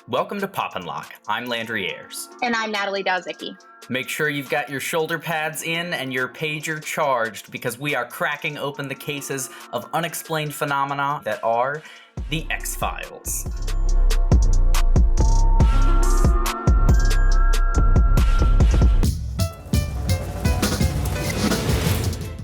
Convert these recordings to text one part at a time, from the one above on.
Welcome to Pop and Lock. I'm Landry Ayers. And I'm Natalie Dowzicki. Make sure you've got your shoulder pads in and your pager charged because we are cracking open the cases of unexplained phenomena that are the X-Files.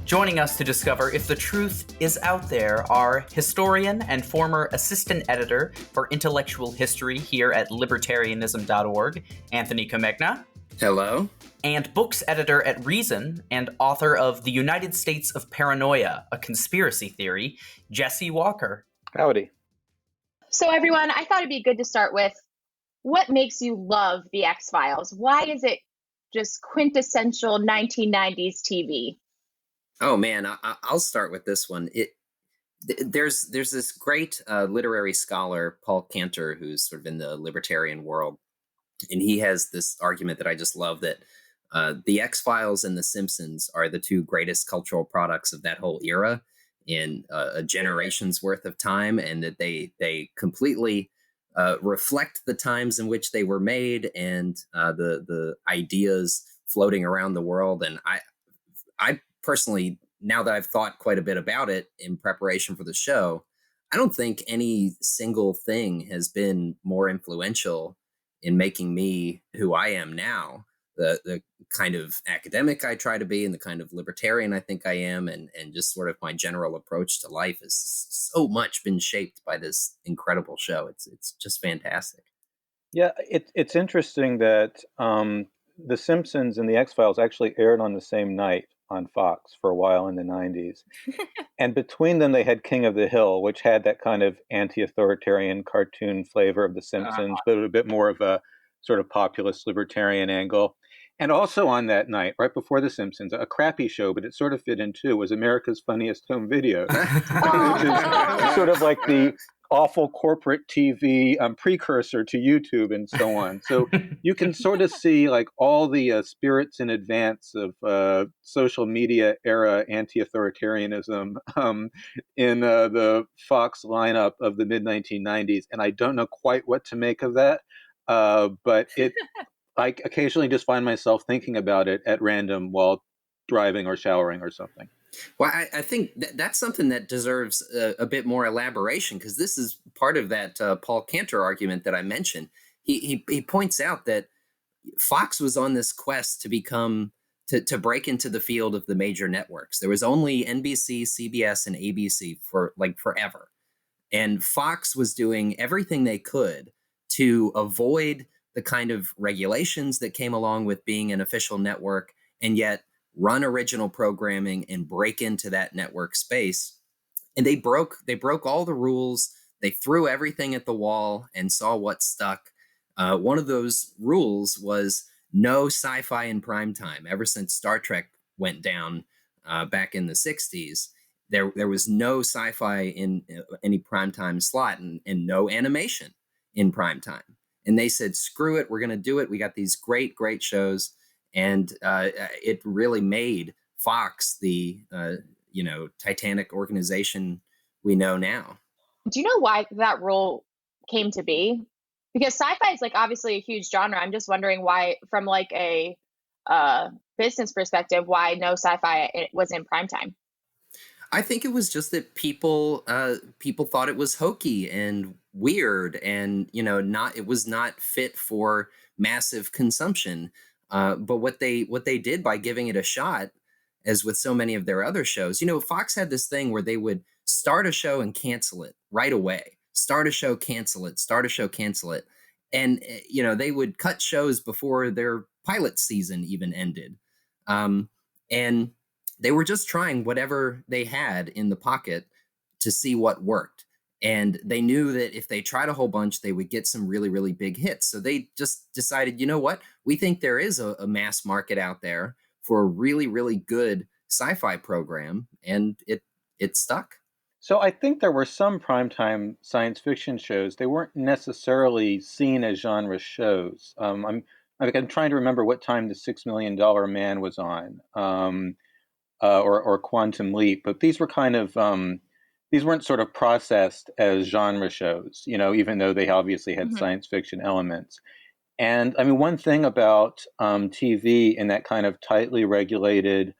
Joining us to discover if the truth is out there are historian and former assistant editor for intellectual history here at Libertarianism.org, Anthony Comegna. Hello. And books editor at Reason and author of The United States of Paranoia, a Conspiracy Theory, Jesse Walker. Howdy. So everyone, I thought it'd be good to start with what makes you love the X-Files? Why is it just quintessential 1990s TV? Oh man, I'll start with this one. There's this great literary scholar, Paul Cantor, who's sort of in the libertarian world, and he has this argument that I just love, that the X-Files and The Simpsons are the two greatest cultural products of that whole era in a generation's worth of time, and that they completely reflect the times in which they were made and the ideas floating around the world. And I personally, now that I've thought quite a bit about it in preparation for the show, I don't think any single thing has been more influential in making me who I am now, the kind of academic I try to be and the kind of libertarian I think I am, and just sort of my general approach to life has so much been shaped by this incredible show. It's just fantastic. Yeah, it's interesting that The Simpsons and The X-Files actually aired on the same night on Fox for a while in the 90s. And between them, they had King of the Hill, which had that kind of anti-authoritarian cartoon flavor of The Simpsons, but a bit more of a sort of populist libertarian angle. And also on that night, right before The Simpsons, a crappy show, but it sort of fit in too, was America's Funniest Home Videos, which is sort of like the awful corporate TV precursor to YouTube and so on. So you can sort of see like all the spirits in advance of social media era anti-authoritarianism in the Fox lineup of the mid-1990s. And I don't know quite what to make of that, but I occasionally just find myself thinking about it at random while driving or showering or something. Well, I think that's something that deserves a bit more elaboration, because this is part of that Paul Cantor argument that I mentioned. He points out that Fox was on this quest to break into the field of the major networks. There was only NBC, CBS, and ABC for like forever. And Fox was doing everything they could to avoid the kind of regulations that came along with being an official network, and yet run original programming and break into that network space. And they broke all the rules. They threw everything at the wall and saw what stuck. One of those rules was no sci-fi in primetime. Ever since Star Trek went down back in the 60s, there was no sci-fi in any primetime slot, and no animation in primetime. And they said, screw it, we're going to do it. We got these great, great shows. And it really made Fox the, titanic organization we know now. Do you know why that rule came to be? Because sci-fi is like obviously a huge genre. I'm just wondering why, from like a business perspective, why no sci-fi was in primetime. I think it was just that people thought it was hokey and weird, and it was not fit for massive consumption. But what they did by giving it a shot, as with so many of their other shows, Fox had this thing where they would start a show and cancel it right away. Start a show, cancel it. Start a show, cancel it. And, they would cut shows before their pilot season even ended. And they were just trying whatever they had in the pocket to see what worked. And they knew that if they tried a whole bunch, they would get some really, really big hits. So they just decided, you know what? We think there is a mass market out there for a really, really good sci-fi program. And it stuck. So I think there were some primetime science fiction shows. They weren't necessarily seen as genre shows. I'm trying to remember what time the $6 Million Man was on, or Quantum Leap. But these were kind of these weren't sort of processed as genre shows, even though they obviously had Mhm. science fiction elements. And I mean, one thing about TV in that kind of tightly regulated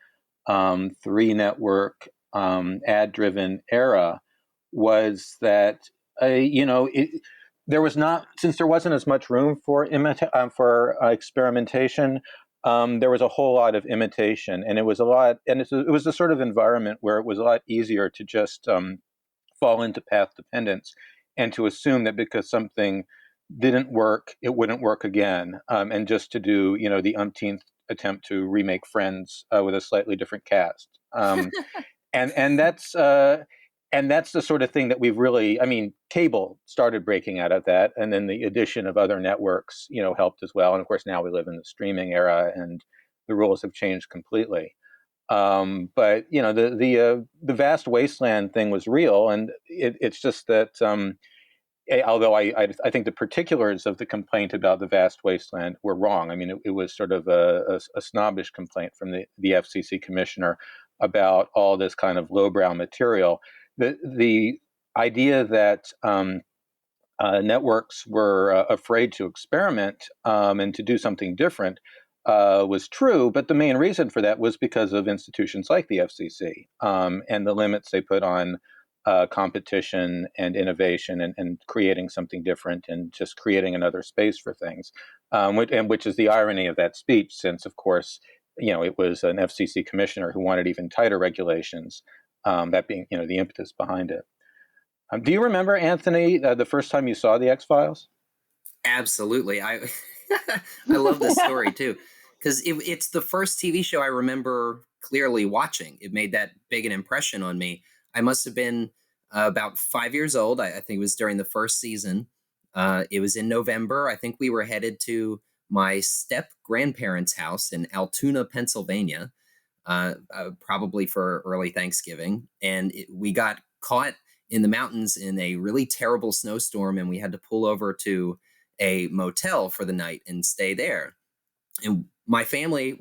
three network ad-driven era was that there was not, since there wasn't as much room for experimentation. There was a whole lot of imitation, and it was it was the sort of environment where it was a lot easier to just fall into path dependence and to assume that because something didn't work, it wouldn't work again, and just to do the umpteenth attempt to remake Friends with a slightly different cast, and that's the sort of thing that we've really, I mean, cable started breaking out of that, and then the addition of other networks, helped as well. And of course, now we live in the streaming era, and the rules have changed completely. But the vast wasteland thing was real, and it's just that although I think the particulars of the complaint about the vast wasteland were wrong. I mean, it was sort of a snobbish complaint from the FCC commissioner about all this kind of lowbrow material. The idea that networks were afraid to experiment and to do something different was true, but the main reason for that was because of institutions like the FCC and the limits they put on competition and innovation and creating something different and just creating another space for things, which is the irony of that speech, since, of course, it was an FCC commissioner who wanted even tighter regulations, that being, the impetus behind it. Do you remember, Anthony, the first time you saw the X-Files? Absolutely. I I love this story too, because it's the first TV show I remember clearly watching. It made that big an impression on me. I must have been about 5 years old. I think it was during the first season. It was in November. I think we were headed to my step grandparents' house in Altoona, Pennsylvania, probably for early Thanksgiving. And we got caught in the mountains in a really terrible snowstorm, and we had to pull over to a motel for the night and stay there. And my family,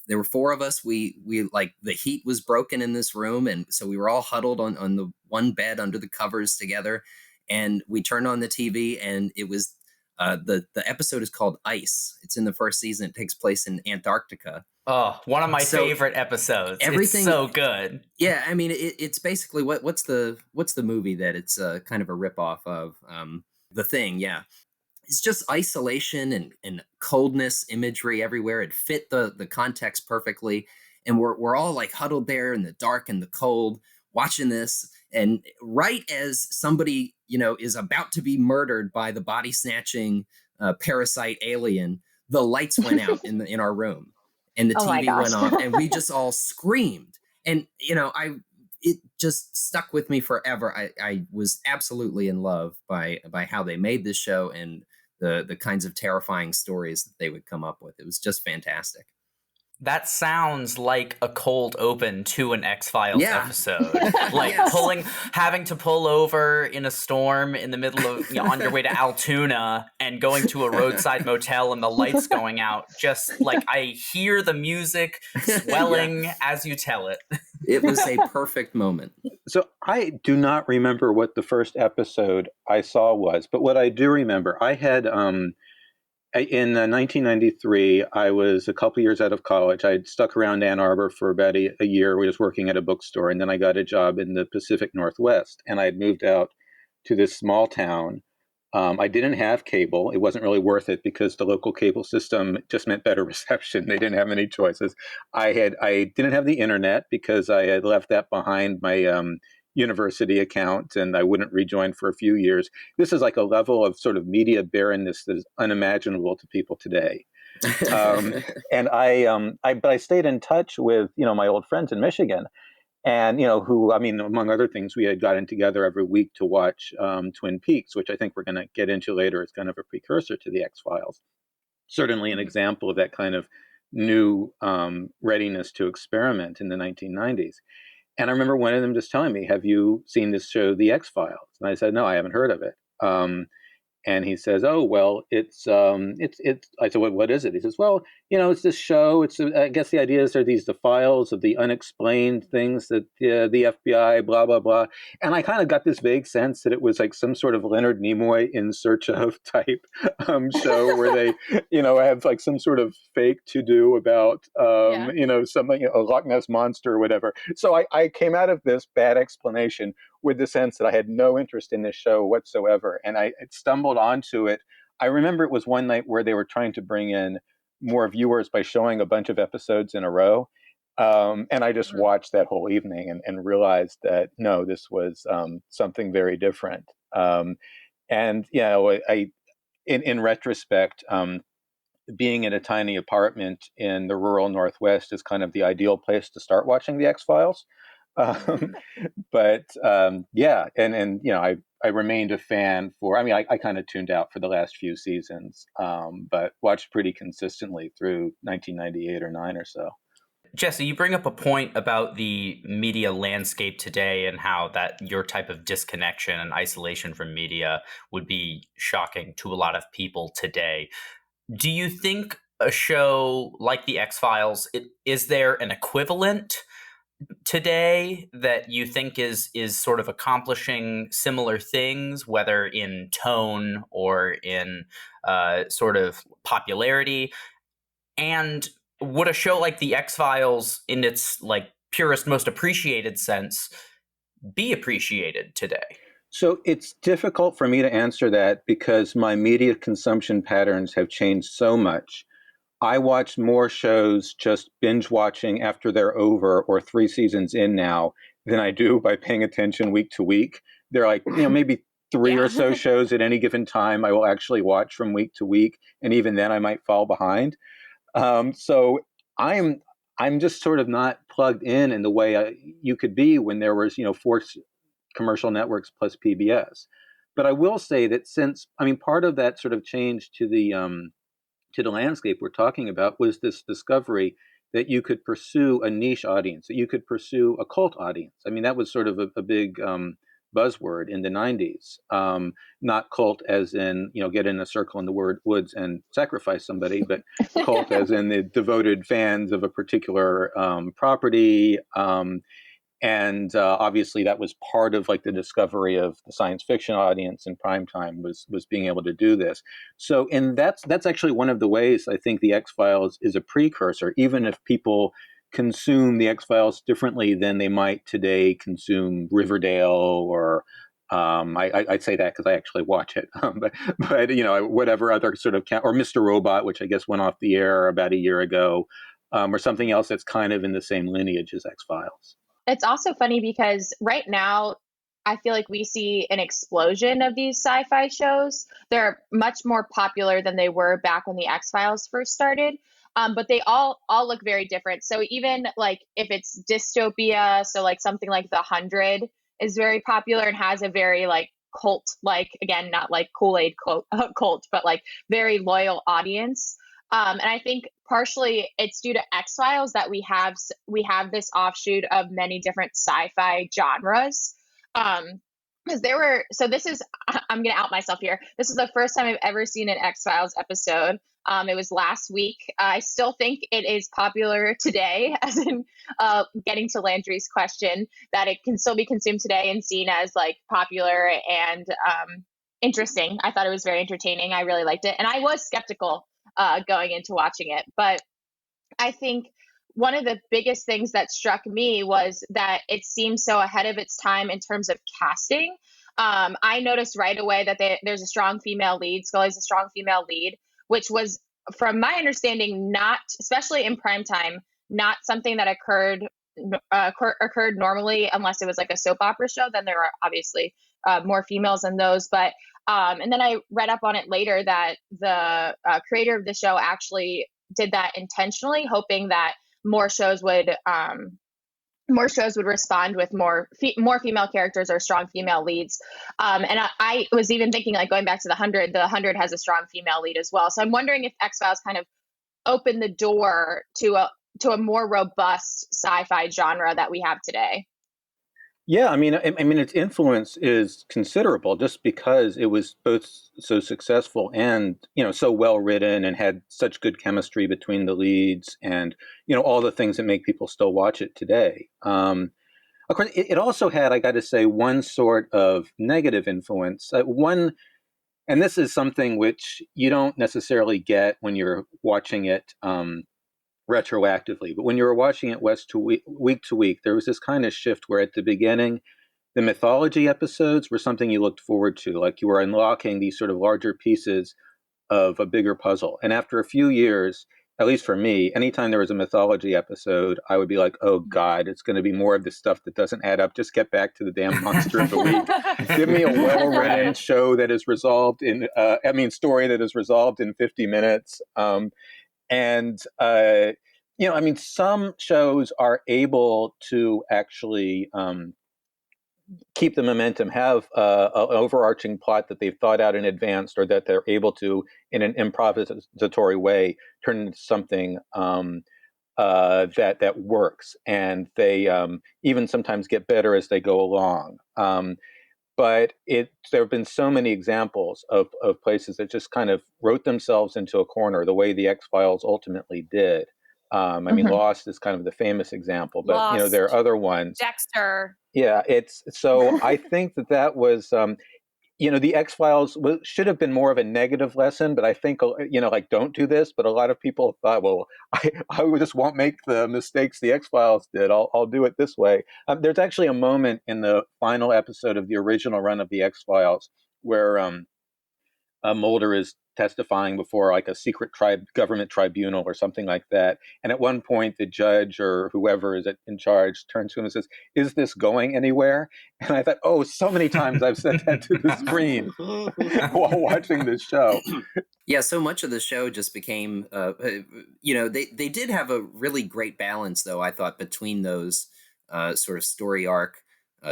there were four of us. We like, the heat was broken in this room, and so we were all huddled on the one bed under the covers together. And we turned on the TV, and it was the episode is called Ice. It's in the first season. It takes place in Antarctica. Oh, one of my favorite episodes. Everything, it's so good. Yeah, I mean, it's basically what's the movie that it's kind of a ripoff of? The Thing. Yeah, it's just isolation and coldness imagery everywhere. It fit the context perfectly, and we're all like huddled there in the dark and the cold watching this. And right as somebody is about to be murdered by the body snatching parasite alien, the lights went out in our room, and the TV went off, and we just all screamed. And it just stuck with me forever. I was absolutely in love by how they made this show and the kinds of terrifying stories that they would come up with. It was just fantastic. That sounds like a cold open to an X-Files episode. Like having to pull over in a storm in the middle of, on your way to Altoona and going to a roadside motel and the lights going out. Just like, I hear the music swelling as you tell it. It was a perfect moment. So I do not remember what the first episode I saw was, but what I do remember, I had in 1993, I was a couple years out of college. I'd stuck around Ann Arbor for about a year. We was working at a bookstore, and then I got a job in the Pacific Northwest, and I had moved out to this small town. I didn't have cable. It wasn't really worth it because the local cable system just meant better reception. They didn't have any choices. I didn't have the internet because I had left that behind my university account, and I wouldn't rejoin for a few years. This is like a level of sort of media barrenness that is unimaginable to people today. And but I stayed in touch with my old friends in Michigan. And, who, I mean, among other things, we had gotten together every week to watch Twin Peaks, which I think we're going to get into later as kind of a precursor to the X-Files. Certainly an example of that kind of new readiness to experiment in the 1990s. And I remember one of them just telling me, have you seen this show, The X-Files? And I said, no, I haven't heard of it. And he says, "Oh, well, it's." I said, "What is it?" He says, "Well, it's this show. I guess the idea is there are these the files of the unexplained things that the FBI, blah blah blah." And I kind of got this vague sense that it was like some sort of Leonard Nimoy in search of type show where they, have like some sort of fake to do about, Yeah. something, a Loch Ness monster or whatever. So I came out of this bad explanation with the sense that I had no interest in this show whatsoever. And I stumbled onto it. I remember it was one night where they were trying to bring in more viewers by showing a bunch of episodes in a row. And I just watched that whole evening and realized that, no, this was something very different. And, in retrospect, being in a tiny apartment in the rural Northwest is kind of the ideal place to start watching the X-Files. But yeah, and I remained a fan for. I mean, I kind of tuned out for the last few seasons, but watched pretty consistently through 1998 or 9 or so. Jesse, you bring up a point about the media landscape today and how that your type of disconnection and isolation from media would be shocking to a lot of people today. Do you think a show like The X-Files, is there an equivalent today that you think is sort of accomplishing similar things, whether in tone or in sort of popularity? And would a show like The X-Files, in its like purest, most appreciated sense, be appreciated today? So it's difficult for me to answer that because my media consumption patterns have changed so much. I watch more shows just binge watching after they're over or 3 seasons in now than I do by paying attention week to week. There are like, maybe 3 or so shows at any given time I will actually watch from week to week. And even then I might fall behind. So I'm just sort of not plugged in the way you could be when there was, 4 commercial networks plus PBS. But I will say that part of that sort of change to the landscape we're talking about was this discovery that you could pursue a niche audience, that you could pursue a cult audience. I mean, that was sort of a big buzzword in the 90s. Not cult as in, get in a circle in the woods and sacrifice somebody, but cult as in the devoted fans of a particular property. And obviously that was part of like the discovery of the science fiction audience in primetime was being able to do this. So, and that's actually one of the ways I think the X-Files is a precursor, even if people consume the X-Files differently than they might today consume Riverdale or I'd say that because I actually watch it, but whatever other sort of or Mr. Robot, which I guess went off the air about a year ago, or something else that's kind of in the same lineage as X-Files. It's also funny because right now, I feel like we see an explosion of these sci-fi shows. They're much more popular than they were back when the X-Files first started. But they all look very different. So even like if it's dystopia, so like something like The 100 is very popular and has a very like cult, like again, not like Kool-Aid cult, but like very loyal audience. And I think partially it's due to X-Files that we have this offshoot of many different sci-fi genres. Because I'm going to out myself here. This is the first time I've ever seen an X-Files episode. It was last week. I still think it is popular today, as in getting to Landry's question, that it can still be consumed today and seen as like popular and interesting. I thought it was very entertaining. I really liked it. And I was skeptical going into watching it. But I think one of the biggest things that struck me was that it seemed so ahead of its time in terms of casting. I noticed right away that there's a strong female lead. Scully's a strong female lead, which was, from my understanding, not, especially in primetime, not something that occurred normally unless it was like a soap opera show. Then there are obviously more females in those. But and then I read up on it later that the creator of the show actually did that intentionally, hoping that more shows would respond with more female characters or strong female leads. And I was even thinking, like, going back to The 100, The 100 has a strong female lead as well. So I'm wondering if X-Files kind of opened the door to a more robust sci-fi genre that we have today. Yeah, I mean, its influence is considerable just because it was both so successful and so well written and had such good chemistry between the leads and all the things that make people still watch it today. Of course, it also had, I got to say, one sort of negative influence. And this is something which you don't necessarily get when you're watching it retroactively, but when you were watching it week to week, there was this kind of shift where at the beginning the mythology episodes were something you looked forward to, like you were unlocking these sort of larger pieces of a bigger puzzle. And after a few years, at least for me, anytime there was a mythology episode, I would be like, oh God, it's going to be more of this stuff that doesn't add up. Just get back to the damn monster of the week. Give me a well-written Right. show that is resolved story that is resolved in 50 minutes. And, some shows are able to actually keep the momentum, have an overarching plot that they've thought out in advance, or that they're able to, in an improvisatory way, turn into something that works, and they even sometimes get better as they go along. But there have been so many examples of places that just kind of wrote themselves into a corner, the way the X-Files ultimately did. I mean, Mhm. Lost is kind of the famous example, but there are Lost, other ones. Dexter. Yeah, it's so I think that was the X-Files should have been more of a negative lesson, but I think like, don't do this. But a lot of people thought, well, I just won't make the mistakes the X-Files did. I'll do it this way. There's actually a moment in the final episode of the original run of the X-Files where Mulder is testifying before like a secret government tribunal or something like that. And at one point, the judge or whoever is in charge turns to him and says, "Is this going anywhere?" And I thought, oh, so many times I've said that to the screen while watching this show. Yeah, so much of the show just became, they did have a really great balance, though, I thought, between those sort of story arc,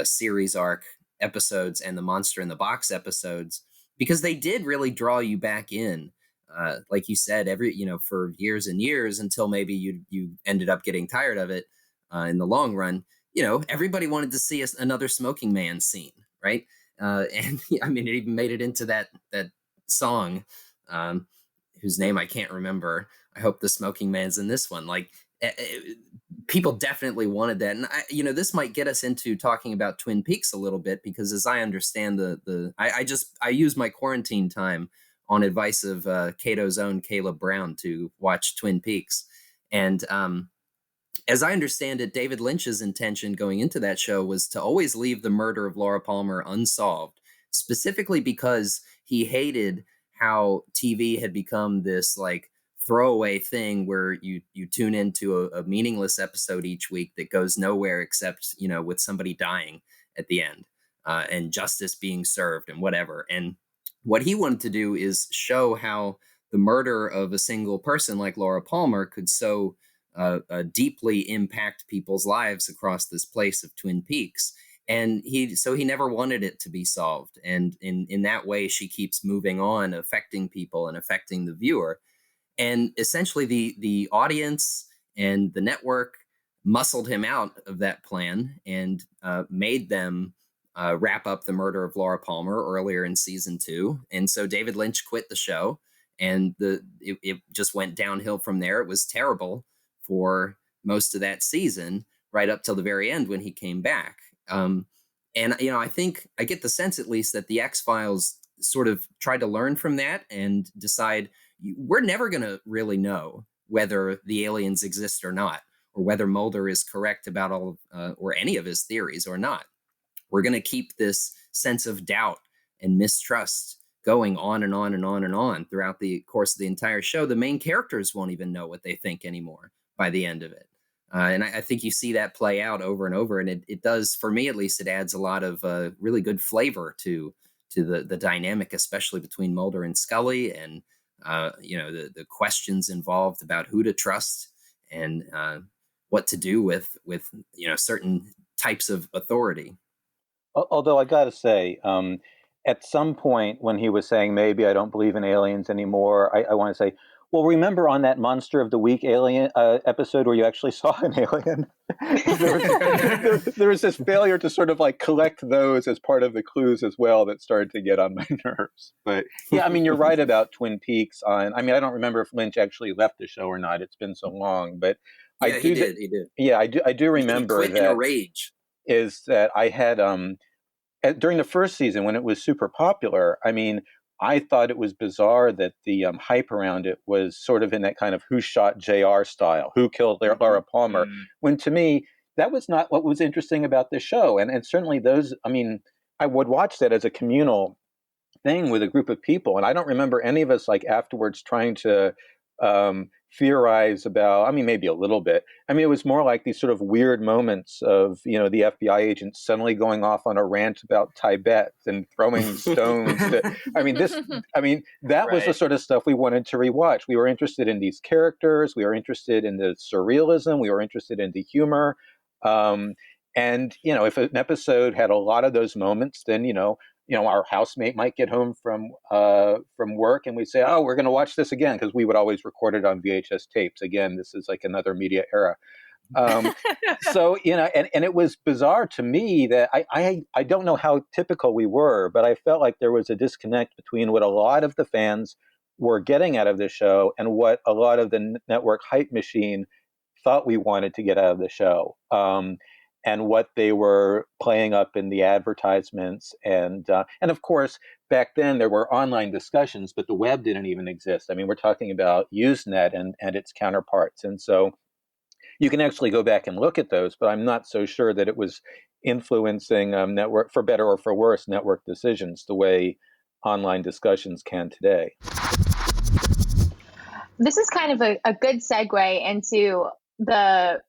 series arc episodes and the Monster in the Box episodes, because they did really draw you back in. Like you said, for years and years until maybe you ended up getting tired of it in the long run. Everybody wanted to see another Smoking Man scene, right? And I mean, it even made it into that song, um, whose name I can't remember. I hope the Smoking Man's in this one. Like, people definitely wanted that, and this might get us into talking about Twin Peaks a little bit, because as I understand I use my quarantine time on advice of Cato's own Caleb Brown to watch Twin Peaks, and as I understand it, David Lynch's intention going into that show was to always leave the murder of Laura Palmer unsolved, specifically because he hated how TV had become this like throwaway thing where you tune into a meaningless episode each week that goes nowhere except with somebody dying at the end, and justice being served and whatever. And what he wanted to do is show how the murder of a single person like Laura Palmer could so deeply impact people's lives across this place of Twin Peaks. And he never wanted it to be solved. And in that way, she keeps moving on, affecting people and affecting the viewer. And essentially, the audience and the network muscled him out of that plan and made them wrap up the murder of Laura Palmer earlier in season 2. And so David Lynch quit the show, and it just went downhill from there. It was terrible for most of that season, right up till the very end when he came back. And I think I get the sense, at least, that the X-Files sort of tried to learn from that and decide, we're never going to really know whether the aliens exist or not, or whether Mulder is correct about all or any of his theories or not. We're going to keep this sense of doubt and mistrust going on and on and on and on throughout the course of the entire show. The main characters won't even know what they think anymore by the end of it. And I think you see that play out over and over. And it does, for me at least, it adds a lot of really good flavor to the dynamic, especially between Mulder and Scully, and the questions involved about who to trust and what to do with certain types of authority. Although I got to say, at some point when he was saying maybe I don't believe in aliens anymore, I want to say, Well, remember on that Monster of the Week alien episode where you actually saw an alien? there was this failure to sort of like collect those as part of the clues as well that started to get on my nerves. But yeah, I mean, you're right about Twin Peaks. I don't remember if Lynch actually left the show or not. It's been so long, but yeah, he did. Yeah, I do remember he quit that. In a rage. Is that I had during the first season when it was super popular. I mean, I thought it was bizarre that the hype around it was sort of in that kind of who shot JR style, who killed Laura Palmer, when to me, that was not what was interesting about the show. And certainly those, I mean, I would watch that as a communal thing with a group of people. And I don't remember any of us like afterwards trying to theorize about, I mean, maybe a little bit. I mean, it was more like these sort of weird moments of, the FBI agents suddenly going off on a rant about Tibet and throwing stones. That was the sort of stuff we wanted to rewatch. We were interested in these characters. We were interested in the surrealism. We were interested in the humor. And if an episode had a lot of those moments, then, our housemate might get home from work and we'd say, oh, we're going to watch this again, because we would always record it on VHS tapes. Again, this is like another media era. So, and it was bizarre to me that I don't know how typical we were, but I felt like there was a disconnect between what a lot of the fans were getting out of the show and what a lot of the network hype machine thought we wanted to get out of the show. And what they were playing up in the advertisements. And of course, back then there were online discussions, but the web didn't even exist. I mean, we're talking about Usenet and its counterparts. And so you can actually go back and look at those, but I'm not so sure that it was influencing network, for better or for worse, network decisions the way online discussions can today. This is kind of a good segue into the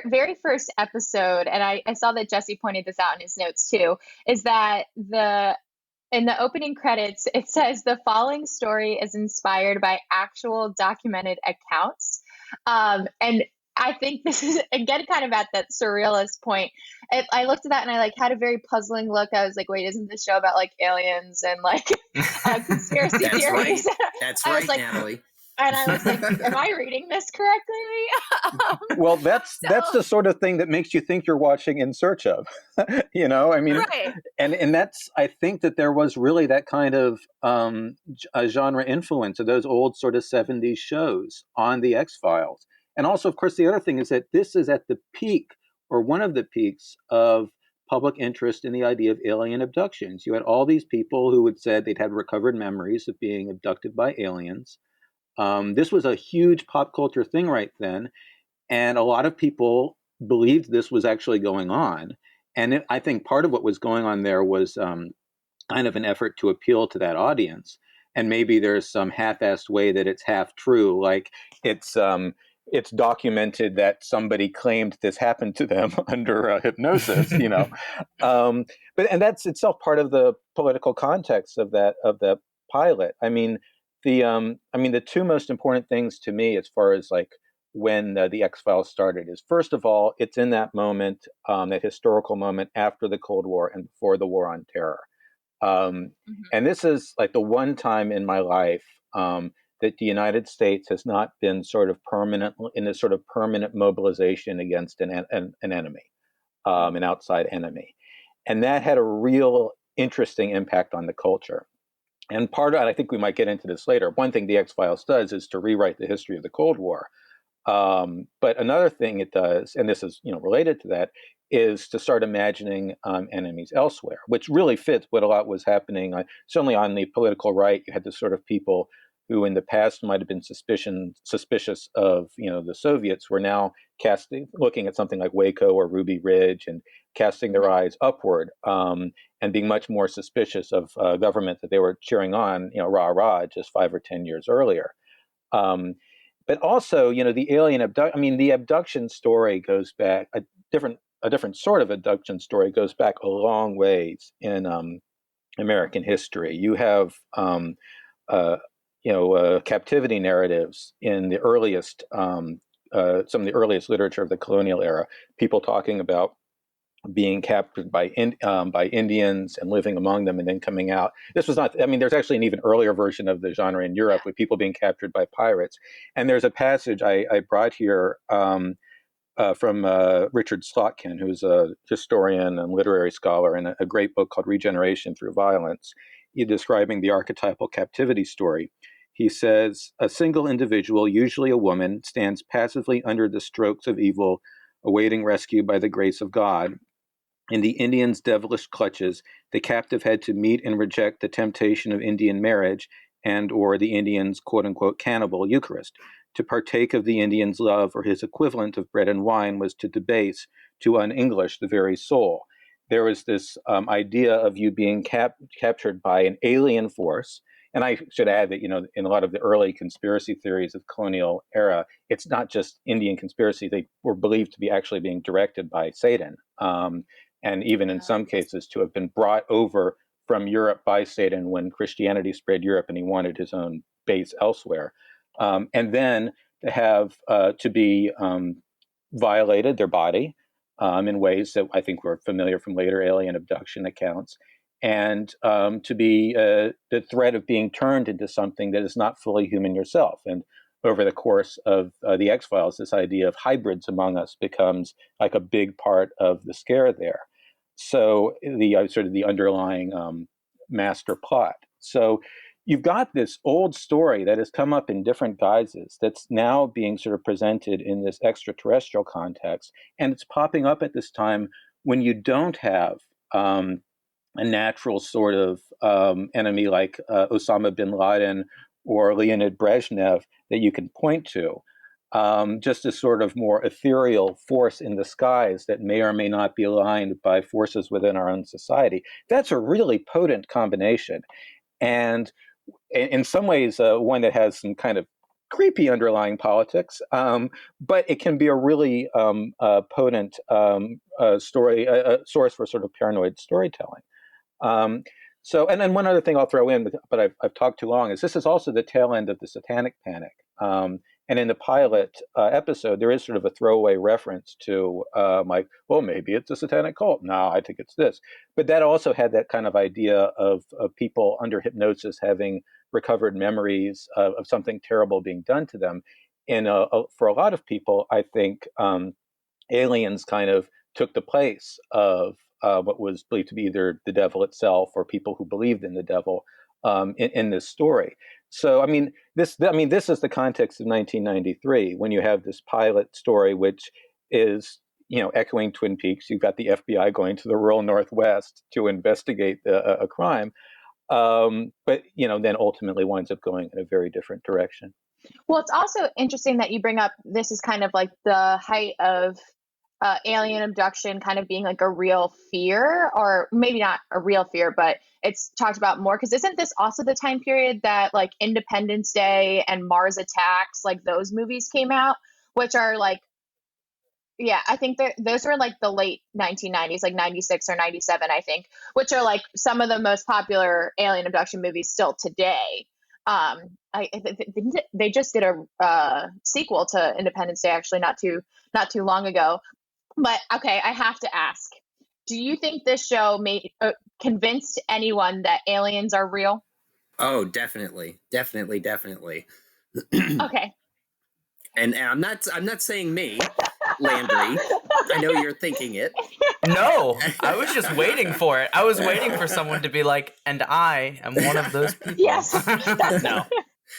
very first episode, and I saw that Jesse pointed this out in his notes too, is that in the opening credits, it says the following story is inspired by actual documented accounts. And I think this is, again, kind of at that surrealist point. I looked at that and I had a very puzzling look. I was like, wait, isn't this show about abiliens and conspiracy theories? That's right, Natalie. And I was like, am I reading this correctly? Well, that's the sort of thing that makes you think you're watching In Search of, Right. And that's, I think that there was really that kind of a genre influence of those old sort of 70s shows on the X-Files. And also, of course, the other thing is that this is at the peak, or one of the peaks, of public interest in the idea of alien abductions. You had all these people who had said they'd had recovered memories of being abducted by aliens. This was a huge pop culture thing right then, and a lot of people believed this was actually going on. And I think part of what was going on there was kind of an effort to appeal to that audience. And maybe there's some half-assed way that it's half true, like it's documented that somebody claimed this happened to them under hypnosis, But that's itself part of the political context of the pilot. I mean, the two most important things to me, as far as when the X-Files started, is first of all, it's in that moment, that historical moment after the Cold War and before the War on Terror. And this is the one time in my life that the United States has not been sort of permanent in a sort of permanent mobilization against an enemy, an outside enemy. And that had a real interesting impact on the culture. And part of it, I think we might get into this later, one thing the X-Files does is to rewrite the history of the Cold War. But another thing it does, and this is related to that, is to start imagining enemies elsewhere, which really fits what a lot was happening. Certainly on the political right, you had the sort of people who in the past might have been suspicious of the Soviets, were now looking at something like Waco or Ruby Ridge and casting their eyes upward, and being much more suspicious of government that they were cheering on, rah-rah, just 5 or 10 years earlier. But also, the abduction story goes back, a different sort of abduction story goes back a long ways in American history. You have captivity narratives in the earliest, some of the earliest literature of the colonial era, people talking about being captured by Indians and living among them and then coming out. This was not, I mean, there's actually an even earlier version of the genre in Europe with people being captured by pirates. And there's a passage I brought here from Richard Slotkin, who's a historian and literary scholar, in a great book called Regeneration Through Violence, describing the archetypal captivity story. He says, a single individual, usually a woman, stands passively under the strokes of evil, awaiting rescue by the grace of God. In the Indian's devilish clutches, the captive had to meet and reject the temptation of Indian marriage and or the Indian's quote-unquote cannibal Eucharist. To partake of the Indian's love or his equivalent of bread and wine was to debase, to un-English the very soul. There was this idea of you being captured by an alien force. And I should add that, in a lot of the early conspiracy theories of colonial era, it's not just Indian conspiracy. They were believed to be actually being directed by Satan. And even in some cases to have been brought over from Europe by Satan when Christianity spread Europe and he wanted his own base elsewhere. And then to have to be violated their body in ways that I think were familiar from later alien abduction accounts, and to be the threat of being turned into something that is not fully human yourself. And over the course of the X-Files, this idea of hybrids among us becomes like a big part of the scare there. So the sort of the underlying master plot. So you've got this old story that has come up in different guises that's now being sort of presented in this extraterrestrial context, and it's popping up at this time when you don't have a natural sort of enemy like Osama bin Laden or Leonid Brezhnev that you can point to. Just a sort of more ethereal force in the skies that may or may not be aligned by forces within our own society. That's a really potent combination. And in some ways, one that has some kind of creepy underlying politics, but it can be a really potent story, source for sort of paranoid storytelling. And then one other thing I'll throw in, but I've talked too long, is this is also the tail end of the Satanic Panic. And in the pilot episode, there is sort of a throwaway reference to like, well, maybe it's a satanic cult. No, I think it's this. But that also had that kind of idea of people under hypnosis having recovered memories of something terrible being done to them. And for a lot of people, I think aliens kind of took the place of what was believed to be either the devil itself or people who believed in the devil in this story. So, this is the context of 1993 when you have this pilot story, which is, echoing Twin Peaks. You've got the FBI going to the rural Northwest to investigate a crime, but then ultimately winds up going in a very different direction. Well, it's also interesting that you bring up this is kind of like the height of alien abduction kind of being like a real fear, or maybe not a real fear, but it's talked about more because isn't this also the time period that like Independence Day and Mars Attacks, like those movies came out, which are like, yeah, I think those were like the late 1990s, like 96 or 97, I think, which are like some of the most popular alien abduction movies still today. They just did a sequel to Independence Day actually not too long ago. But okay, I have to ask, do you think this show convinced anyone that aliens are real? Oh, definitely. Okay. And I'm not saying me, Landry. I know you're thinking it. No, I was just waiting for it. I was waiting for someone to be like, and I am one of those people. Yes.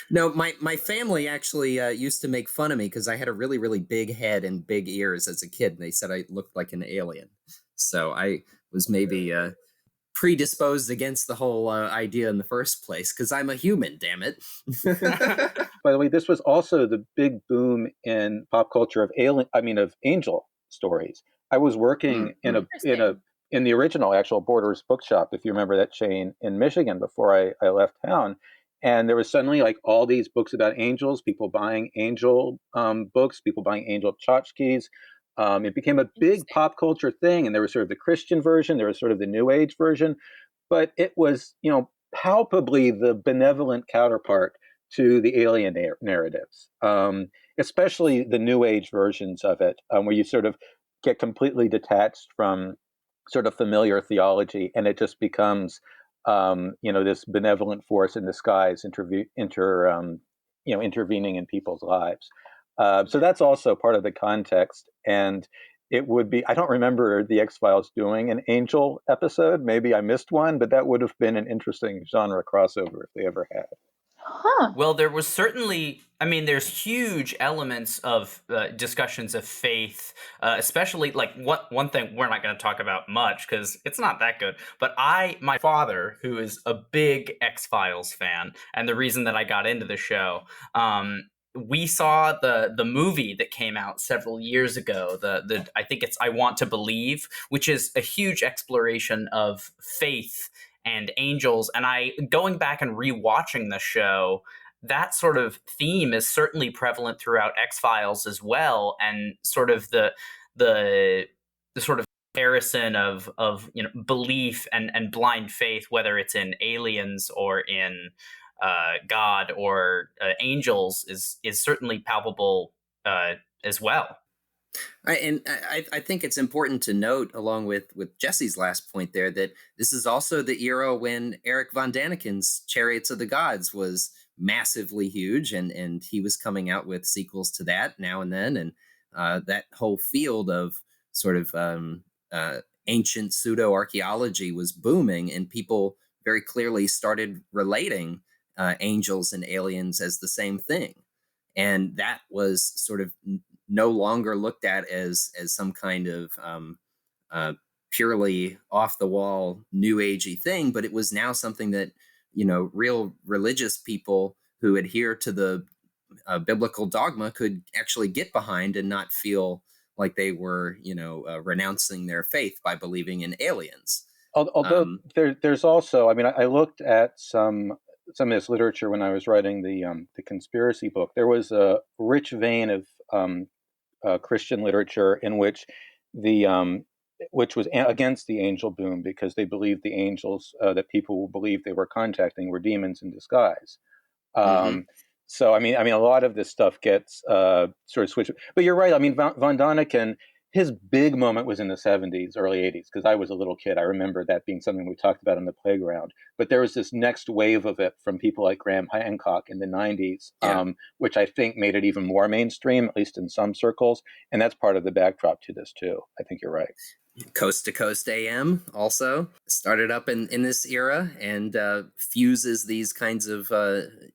No, my family actually used to make fun of me because I had a really, really big head and big ears as a kid, and they said I looked like an alien. So I was maybe predisposed against the whole idea in the first place because I'm a human, damn it. By the way, this was also the big boom in pop culture of angel stories. I was working in the original actual Borders bookshop, if you remember that chain in Michigan before I left town. And there was suddenly like all these books about angels, people buying angel books, people buying angel tchotchkes. It became a big pop culture thing. And there was sort of the Christian version, there was sort of the New Age version, but it was, palpably the benevolent counterpart to the alien narratives, especially the New Age versions of it, where you sort of get completely detached from sort of familiar theology, and it just becomes this benevolent force in disguise intervening in people's lives. So that's also part of the context. And it would be, I don't remember the X-Files doing an angel episode. Maybe I missed one, but that would have been an interesting genre crossover if they ever had. Huh. Well, there was certainly, there's huge elements of discussions of faith, especially like one thing we're not going to talk about much because it's not that good. But my father, who is a big X-Files fan, and the reason that I got into the show, we saw the movie that came out several years ago. I think it's I Want to Believe, which is a huge exploration of faith and angels. And going back and rewatching the show, that sort of theme is certainly prevalent throughout X-Files as well, and sort of the sort of comparison of belief and blind faith, whether it's in aliens or in God or angels, is certainly palpable as well. I think it's important to note, along with Jesse's last point there, that this is also the era when Eric von Daniken's Chariots of the Gods was massively huge, and he was coming out with sequels to that now and then, and that whole field of sort of ancient pseudo-archaeology was booming, and people very clearly started relating angels and aliens as the same thing. And that was sort of no longer looked at as some kind of purely off the wall new agey thing, but it was now something that real religious people who adhere to the biblical dogma could actually get behind and not feel like they were renouncing their faith by believing in aliens. Although there's also, I looked at some of this literature when I was writing the conspiracy book. There was a rich vein of Christian literature in which which was against the angel boom, because they believed the angels that people believed they were contacting were demons in disguise. So a lot of this stuff gets sort of switched. But you're right. Von Daniken, his big moment was in the 70s, early 80s, because I was a little kid. I remember that being something we talked about on the playground. But there was this next wave of it from people like Graham Hancock in the 90s, which I think made it even more mainstream, at least in some circles. And that's part of the backdrop to this, too. I think you're right. Coast to Coast AM also started up in this era and fuses these kinds of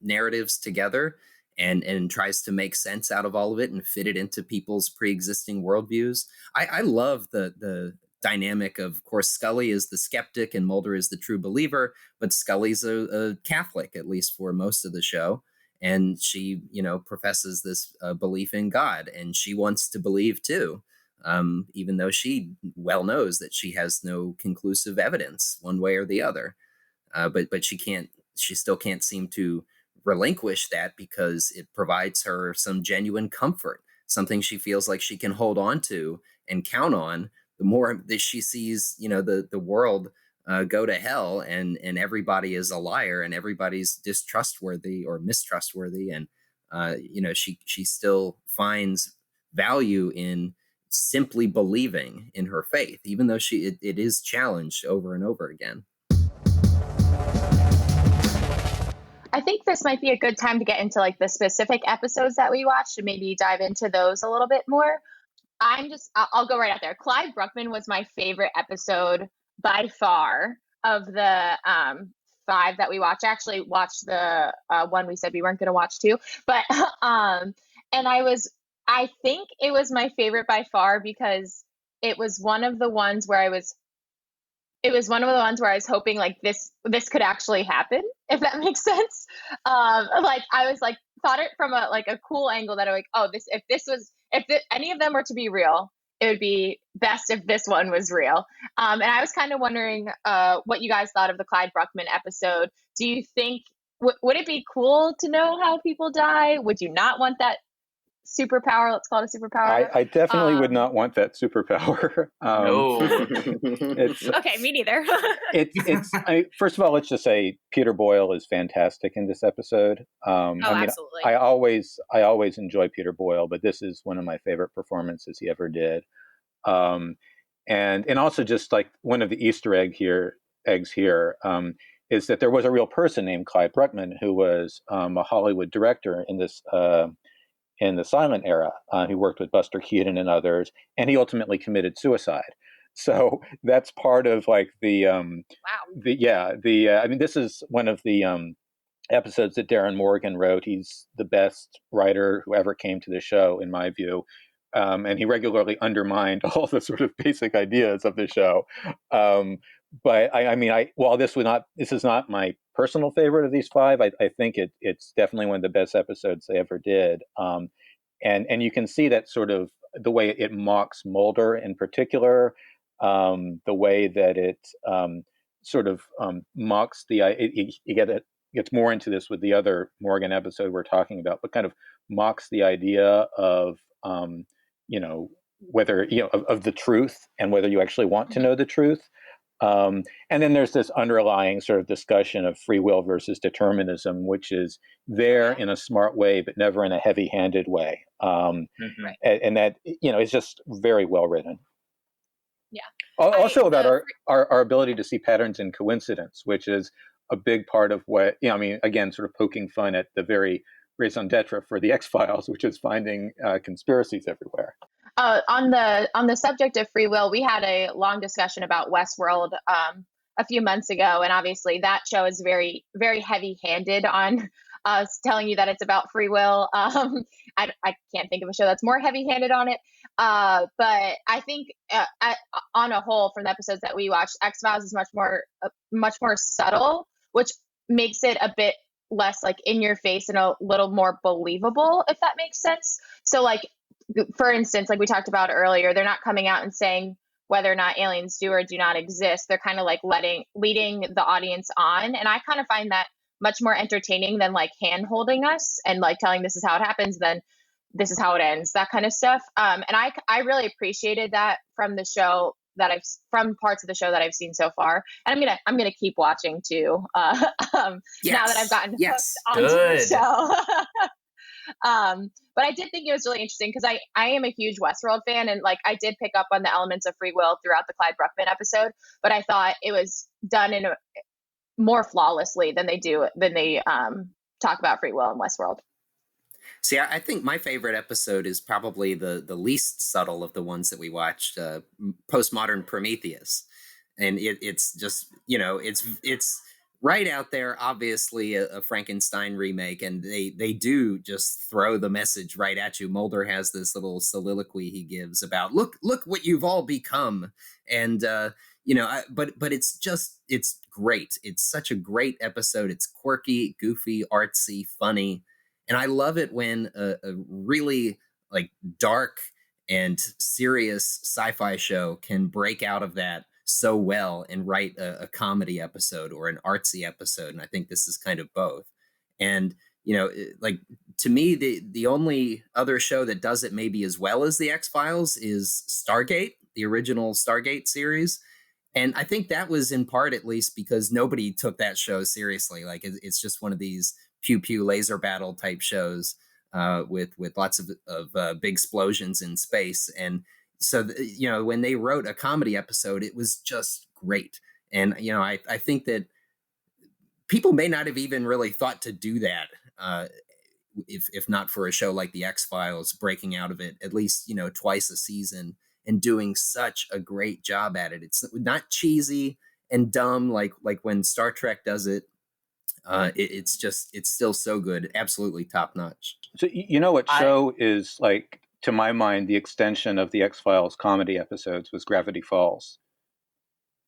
narratives together and tries to make sense out of all of it and fit it into people's pre-existing worldviews. I love the dynamic of course, Scully is the skeptic and Mulder is the true believer, but Scully's a Catholic, at least for most of the show. And she, professes this belief in God, and she wants to believe too. Even though she well knows that she has no conclusive evidence one way or the other. But she still can't seem to relinquish that because it provides her some genuine comfort, something she feels like she can hold on to and count on. The more that she sees, the world go to hell and everybody is a liar and everybody's distrustworthy or mistrustworthy. And, she still finds value in simply believing in her faith, even though it is challenged over and over again. I think this might be a good time to get into like the specific episodes that we watched and maybe dive into those a little bit more. I'll go right out there. Clyde Bruckman was my favorite episode by far of the 5 that we watched. I actually watched the one we said we weren't going to watch too, but and I think it was my favorite by far because it was one of the ones where I was hoping like this could actually happen, if that makes sense. Like I was like thought it from a cool angle that I'm like, oh, if any of them were to be real, it would be best if this one was real. And I was kind of wondering what you guys thought of the Clyde Bruckman episode. Do you think would it be cool to know how people die? Would you not want that superpower? Let's call it a superpower. I definitely would not want that superpower. No. Okay, me neither. First of all, let's just say Peter Boyle is fantastic in this episode. Absolutely. I always enjoy Peter Boyle, but this is one of my favorite performances he ever did. And also just like one of the Easter eggs here is that there was a real person named Clyde Bruckman who was a Hollywood director in the silent era. He worked with Buster Keaton and others, and he ultimately committed suicide. So that's part of like Wow. I mean, this is one of the episodes that Darren Morgan wrote. He's the best writer who ever came to the show, in my view. And he regularly undermined all the sort of basic ideas of the show. But I mean, while this is not my personal favorite of these five, I think it's definitely one of the best episodes they ever did. And you can see that sort of the way it mocks Mulder in particular, the way that it sort of mocks it gets more into this with the other Morgan episode we're talking about, but kind of mocks the idea of whether of the truth and whether you actually want to know the truth. And then there's this underlying sort of discussion of free will versus determinism, which is there in a smart way, but never in a heavy-handed way. And that, is just very well written. Yeah. Also about our ability to see patterns in coincidence, which is a big part of what, I mean, again, sort of poking fun at the very raison d'etre for the X-Files, which is finding conspiracies everywhere. On the subject of free will, we had a long discussion about Westworld a few months ago, and obviously that show is very, very heavy-handed on telling you that it's about free will. I can't think of a show that's more heavy-handed on it. But I think on a whole, from the episodes that we watched, X-Files is much more subtle, which makes it a bit less like in your face and a little more believable, if that makes sense. So like, for instance, like we talked about earlier, they're not coming out and saying whether or not aliens do or do not exist. They're kind of like leading the audience on. And I kind of find that much more entertaining than like hand holding us and like telling this is how it happens, then this is how it ends, that kind of stuff. And I really appreciated that from the show from parts of the show that I've seen so far. And I'm gonna keep watching too. Now that I've gotten hooked onto the show. But I did think it was really interesting because I am a huge Westworld fan, and like I did pick up on the elements of free will throughout the Clyde Bruckman episode, but I thought it was done in more flawlessly than they talk about free will in Westworld. See, I think my favorite episode is probably the least subtle of the ones that we watched, Postmodern Prometheus. And it's just, it's right out there, obviously a Frankenstein remake, and they do just throw the message right at you. Mulder has this little soliloquy he gives about, look what you've all become. And, but it's great. It's such a great episode. It's quirky, goofy, artsy, funny. And I love it when a really like dark and serious sci-fi show can break out of that so well and write a comedy episode or an artsy episode. And I think this is kind of both. And, like to me, the only other show that does it maybe as well as the X-Files is Stargate, the original Stargate series. And I think that was in part, at least, because nobody took that show seriously. Like it's just one of these pew pew laser battle type shows with lots of big explosions in space. And so, when they wrote a comedy episode, it was just great. And, I think that people may not have even really thought to do that if not for a show like the X-Files breaking out of it at least, twice a season and doing such a great job at it. It's not cheesy and dumb like when Star Trek does it. It's still so good. Absolutely top notch. So what show is like, to my mind, the extension of the X-Files comedy episodes was Gravity Falls.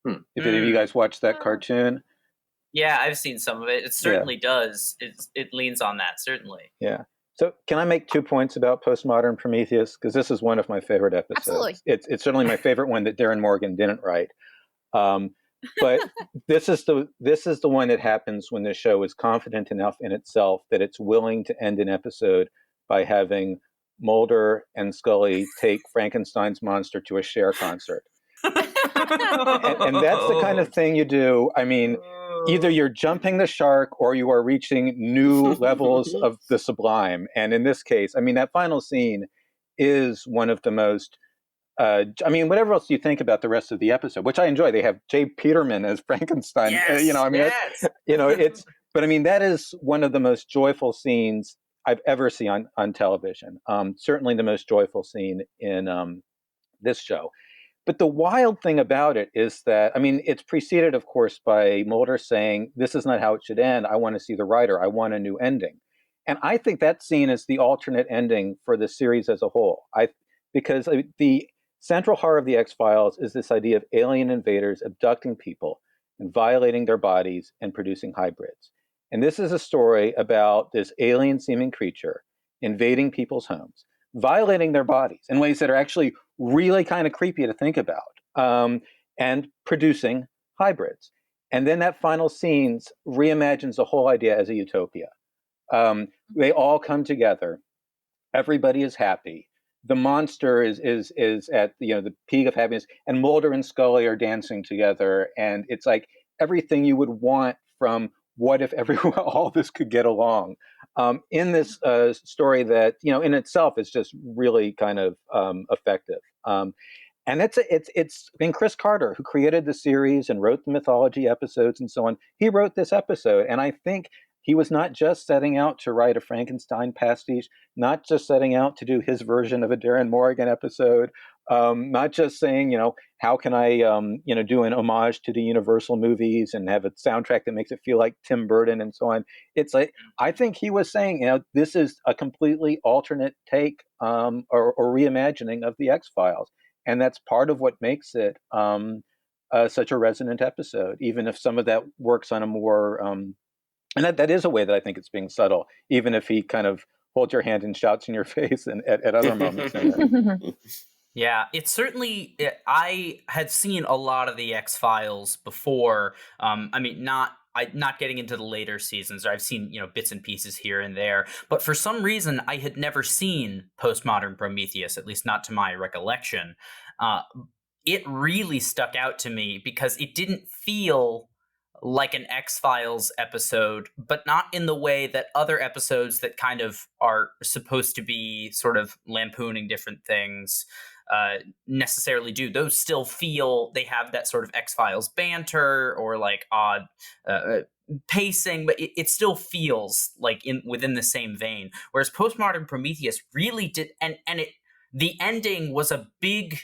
If any of you guys watched that cartoon? Yeah, I've seen some of it. It certainly does. It leans on that, certainly. Yeah. So can I make 2 points about Postmodern Prometheus? Because this is one of my favorite episodes. Absolutely. It's certainly my favorite one that Darren Morgan didn't write. But this is the one that happens when the show is confident enough in itself that it's willing to end an episode by having Mulder and Scully take Frankenstein's monster to a Cher concert. And that's the kind of thing you do. I mean, either you're jumping the shark or you are reaching new levels of the sublime. And in this case, I mean, that final scene is one of the most I mean, whatever else you think about the rest of the episode, which I enjoy. They have Jay Peterman as Frankenstein. Yes, I mean, yes. it's. But I mean, that is one of the most joyful scenes I've ever seen on television. Certainly the most joyful scene in this show. But the wild thing about it is that, I mean, it's preceded, of course, by Mulder saying, "This is not how it should end. I want to see the writer. I want a new ending." And I think that scene is the alternate ending for the series as a whole. Because the central horror of the X-Files is this idea of alien invaders abducting people and violating their bodies and producing hybrids. And this is a story about this alien-seeming creature invading people's homes, violating their bodies in ways that are actually really kind of creepy to think about, and producing hybrids. And then that final scene reimagines the whole idea as a utopia. They all come together. Everybody is happy. The monster is at the peak of happiness, and Mulder and Scully are dancing together, and it's like everything you would want from what if everyone all this could get along, in this story that in itself is just really kind of effective. And it's been Chris Carter who created the series and wrote the mythology episodes and so on. He wrote this episode, and I think he was not just setting out to write a Frankenstein pastiche, not just setting out to do his version of a Darren Morgan episode, not just saying, how can I, do an homage to the Universal movies and have a soundtrack that makes it feel like Tim Burton and so on. It's like, I think he was saying, this is a completely alternate take, or reimagining of the X-Files. And that's part of what makes it such a resonant episode, even if some of that works on a more... and that is a way that I think it's being subtle, even if he kind of holds your hand and shouts in your face and at other moments. Yeah, it's certainly. I had seen a lot of the X-Files before. I mean, not getting into the later seasons. I've seen bits and pieces here and there, but for some reason, I had never seen Postmodern Prometheus, at least not to my recollection. It really stuck out to me because it didn't feel like an X-Files episode, but not in the way that other episodes that kind of are supposed to be sort of lampooning different things necessarily do. Those still feel they have that sort of X-Files banter or like odd pacing, but it still feels like within the same vein. Whereas Postmodern Prometheus really did, and the ending was a big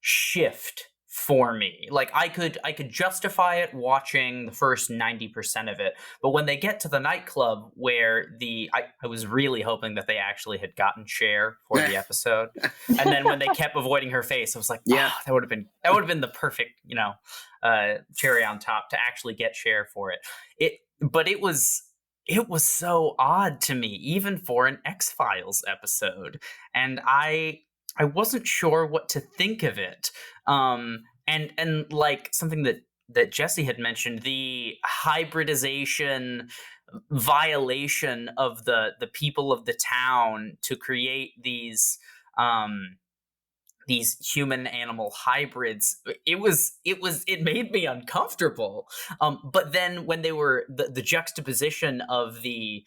shift for me. Like I could justify it watching the first 90% of it, but when they get to the nightclub where I was really hoping that they actually had gotten Cher for the episode, and then when they kept avoiding her face, I was like, that would have been the perfect cherry on top to actually get Cher for it. But it was so odd to me, even for an X-Files episode, and I wasn't sure what to think of it. And like something that Jesse had mentioned, the hybridization violation of the people of the town to create these human animal hybrids, it made me uncomfortable. But then when they were the juxtaposition of the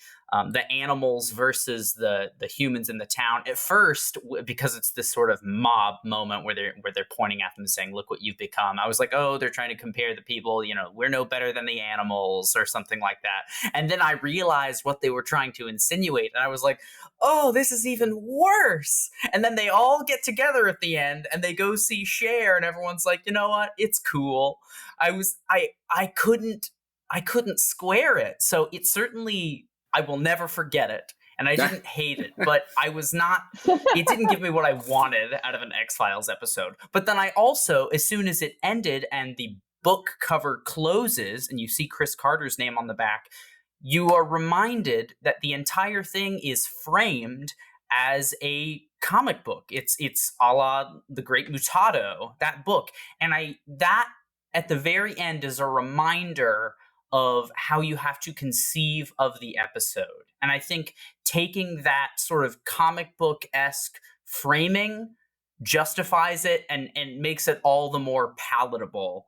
animals versus the humans in the town, at first, because it's this sort of mob moment where they're pointing at them and saying, "Look what you've become." I was like, "Oh, they're trying to compare the people. We're no better than the animals," or something like that. And then I realized what they were trying to insinuate, and I was like, "Oh, this is even worse." And then they all get together at the end and they go see Cher, and everyone's like, "You know what? It's cool." I couldn't square it. So it certainly, I will never forget it. And I didn't hate it, but it didn't give me what I wanted out of an X-Files episode. But then I also, as soon as it ended and the book cover closes and you see Chris Carter's name on the back, you are reminded that the entire thing is framed as a comic book. It's a la The Great Mutado, that book. And that at the very end is a reminder of how you have to conceive of the episode. And I think taking that sort of comic book-esque framing justifies it and makes it all the more palatable.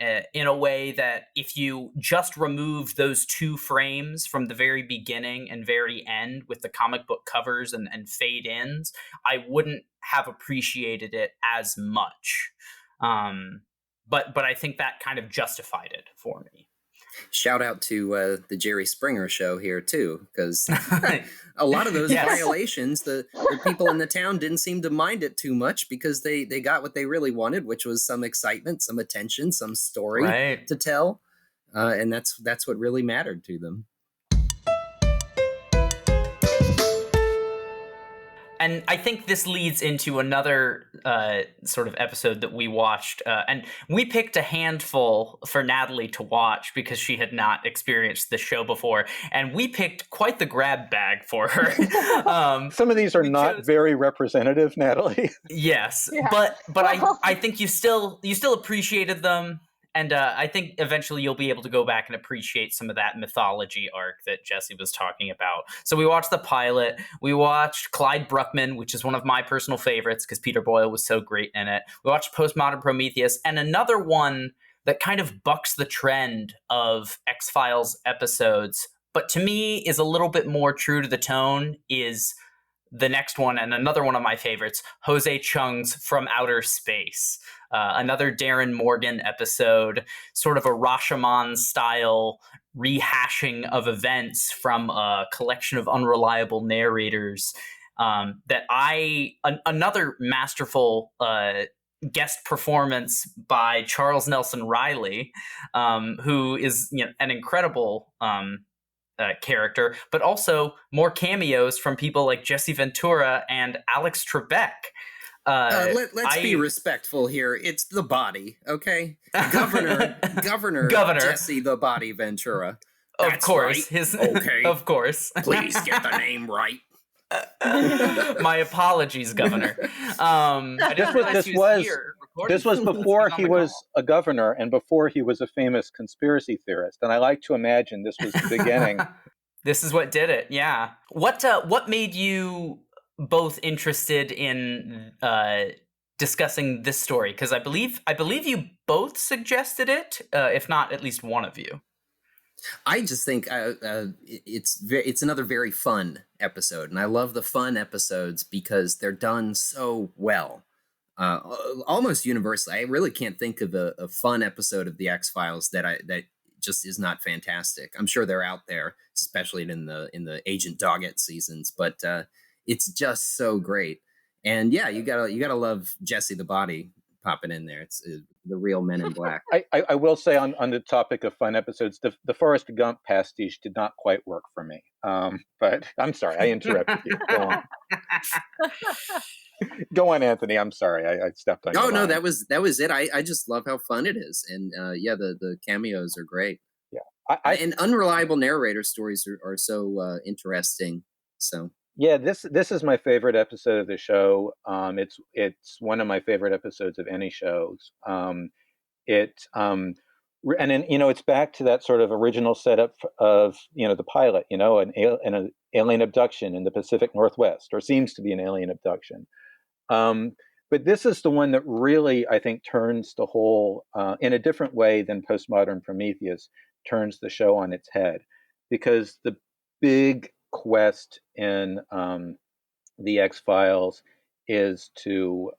in a way that if you just removed those two frames from the very beginning and very end with the comic book covers and fade ins, I wouldn't have appreciated it as much. But I think that kind of justified it for me. Shout out to the Jerry Springer show here too, because a lot of those violations, the people in the town didn't seem to mind it too much because they got what they really wanted, which was some excitement, some attention, some story to tell, and that's what really mattered to them. And I think this leads into another sort of episode that we watched. And we picked a handful for Natalie to watch because she had not experienced the show before. And we picked quite the grab bag for her. Some of these are not very representative, Natalie. Yes. Yeah. But I think you still appreciated them. And I think eventually you'll be able to go back and appreciate some of that mythology arc that Jesse was talking about. So we watched the pilot. We watched Clyde Bruckman, which is one of my personal favorites because Peter Boyle was so great in it. We watched Postmodern Prometheus. And another one that kind of bucks the trend of X-Files episodes, but to me is a little bit more true to the tone, is the next one, and another one of my favorites, Jose Chung's From Outer Space. Another Darren Morgan episode, sort of a Rashomon-style rehashing of events from a collection of unreliable narrators. Another masterful guest performance by Charles Nelson Riley, who is an incredible character, but also more cameos from people like Jesse Ventura and Alex Trebek. Let's be respectful here. It's the body, okay? Governor Jesse the Body Ventura. Of course. Right. Okay. Of course. Please get the name right. My apologies, Governor. This was before he was a governor and before he was a famous conspiracy theorist. And I like to imagine this was the beginning. This is what did it. Yeah. What made you both interested in discussing this story? Because I believe you both suggested it, if not at least one of you. I just think it's another very fun episode, and I love the fun episodes because they're done so well, almost universally. I really can't think of a fun episode of the X-Files that just is not fantastic. I'm sure they're out there, especially in the Agent Doggett seasons, but it's just so great. And yeah, you gotta love Jesse the Body popping in there. It's the real Men in Black. I will say on the topic of fun episodes, the Forrest Gump pastiche did not quite work for me. But I'm sorry, I interrupted you. Go on. Go on, Anthony. I'm sorry, I stepped on. No, that was it. I just love how fun it is, and the cameos are great. Yeah, and unreliable narrator stories are so interesting. So. Yeah, this is my favorite episode of the show. It's one of my favorite episodes of any shows. And then it's back to that sort of original setup of the pilot, an alien abduction in the Pacific Northwest, or seems to be an alien abduction. But this is the one that really, I think, turns the whole in a different way than Postmodern Prometheus turns the show on its head, because the big quest in the X-Files is to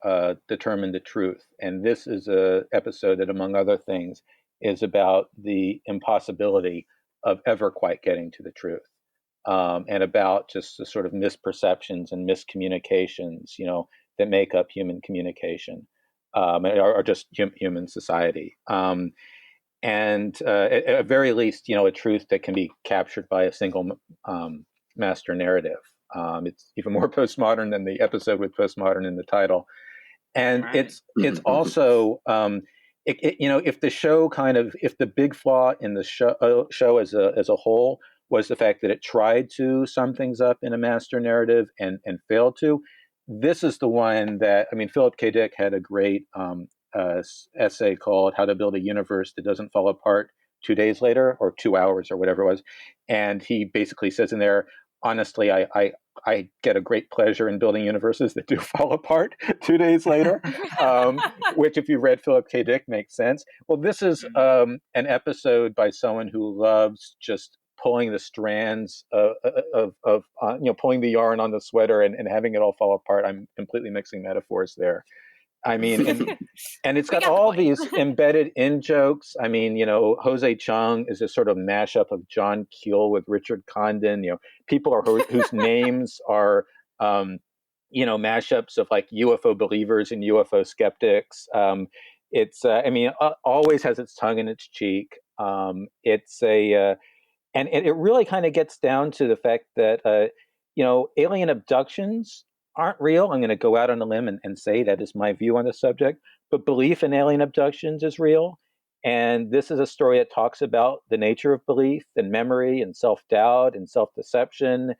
determine the truth. And this is a episode that, among other things, is about the impossibility of ever quite getting to the truth, and about just the sort of misperceptions and miscommunications, that make up human communication, or just human society. And at very least, a truth that can be captured by a single master narrative. It's even more postmodern than the episode with postmodern in the title. And right. It's also, if the show if the big flaw in the show as a whole was the fact that it tried to sum things up in a master narrative and failed to, this is the one that, Philip K. Dick had a great essay called How to Build a Universe That Doesn't Fall Apart 2 days later, or 2 hours, or whatever it was. And he basically says in there, honestly, I I get a great pleasure in building universes that do fall apart 2 days later, which, if you read Philip K. Dick, makes sense. Well, this is an episode by someone who loves just pulling the strands pulling the yarn on the sweater and having it all fall apart. I'm completely mixing metaphors there. I mean, and it's got all these embedded in jokes. I mean, Jose Chung is a sort of mashup of John Keel with Richard Condon. People whose names are, mashups of like UFO believers and UFO skeptics. Always has its tongue in its cheek. And it really kind of gets down to the fact that, alien abductions aren't real. I'm going to go out on a limb and say that is my view on the subject. But belief in alien abductions is real. And this is a story that talks about the nature of belief and memory and self-doubt and self-deception.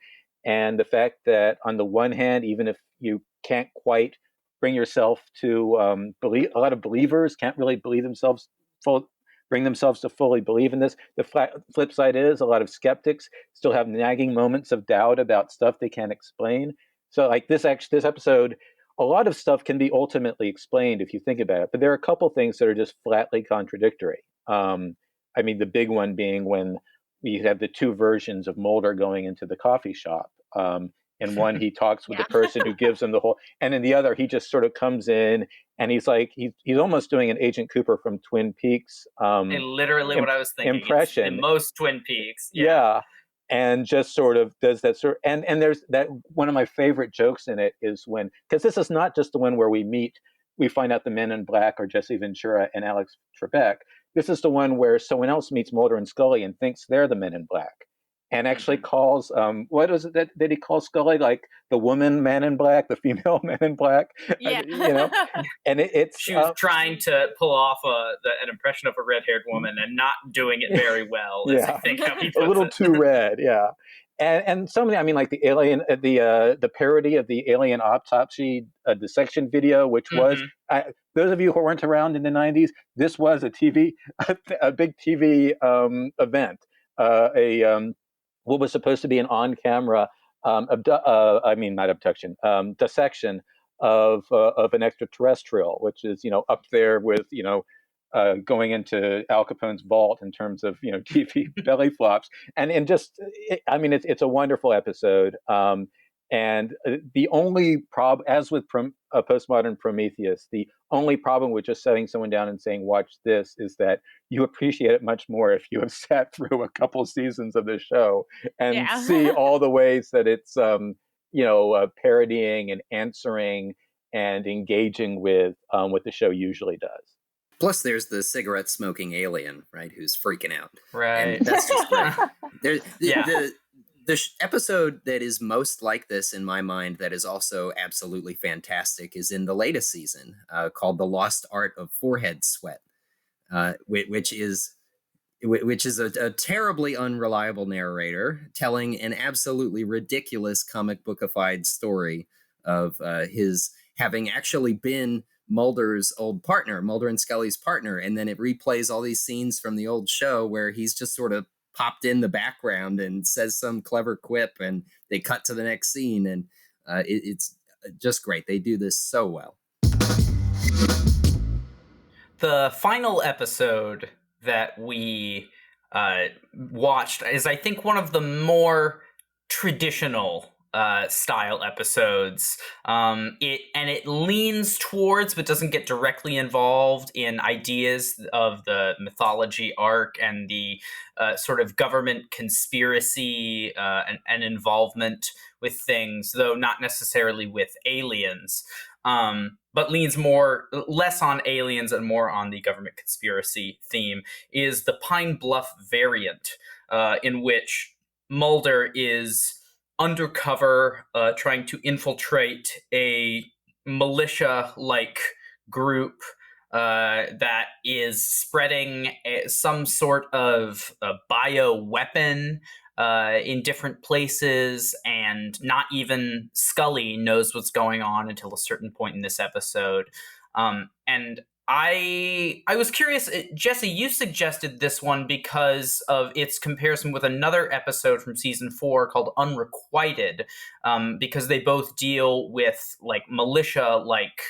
And the fact that on the one hand, even if you can't quite bring yourself to believe, a lot of believers can't really bring themselves to fully believe in this. The flip side is a lot of skeptics still have nagging moments of doubt about stuff they can't explain. So like this episode, a lot of stuff can be ultimately explained if you think about it, but there are a couple things that are just flatly contradictory. The big one being when we have the two versions of Mulder going into the coffee shop. In one, he talks with the person who gives him the whole, and in the other, he just sort of comes in and he's like, he's almost doing an Agent Cooper from Twin Peaks. Literally what I was thinking. Impression. It's the most Twin Peaks. Yeah. And just sort of does that sort of, and there's that one of my favorite jokes in it is when, because this is not just the one where we find out the men in black are Jesse Ventura and Alex Trebek. This is the one where someone else meets Mulder and Scully and thinks they're the men in black, and actually calls what is it that he calls Scully, like the woman man in black, the female man in black? Yeah. And it's she was trying to pull off an impression of a red-haired woman and not doing it very well. Yeah, I think how he a little too red. Yeah. And so many, like the alien, the parody of the alien autopsy dissection video, which was, those of you who weren't around in the 90s, this was a big TV event, what was supposed to be an on-camera, not abduction, dissection of an extraterrestrial, which is, up there with, going into Al Capone's vault in terms of, TV belly flops. And just, it's a wonderful episode. And the only problem, as with Postmodern Prometheus, the only problem with just setting someone down and saying, watch this, is that you appreciate it much more if you have sat through a couple seasons of the show and see all the ways that it's, parodying and answering and engaging with what the show usually does. Plus, there's the cigarette smoking alien, right, who's freaking out. Right. And that's just great. The episode that is most like this in my mind, that is also absolutely fantastic, is in the latest season, called "The Lost Art of Forehead Sweat," which is a terribly unreliable narrator telling an absolutely ridiculous comic bookified story of his having actually been Mulder's old partner, Mulder and Scully's partner, and then it replays all these scenes from the old show where he's just sort of popped in the background and says some clever quip, and they cut to the next scene, and it's just great. They do this so well. The final episode that we watched is, I think, one of the more traditional style episodes. It leans towards, but doesn't get directly involved in, ideas of the mythology arc and the sort of government conspiracy and involvement with things, though not necessarily with aliens. But leans less on aliens and more on the government conspiracy theme, is the Pine Bluff variant, in which Mulder is undercover, trying to infiltrate a militia-like group that is spreading some sort of bioweapon in different places, and not even Scully knows what's going on until a certain point in this episode. And I was curious, Jesse, you suggested this one because of its comparison with another episode from season 4 called Unrequited, because they both deal with like militia-like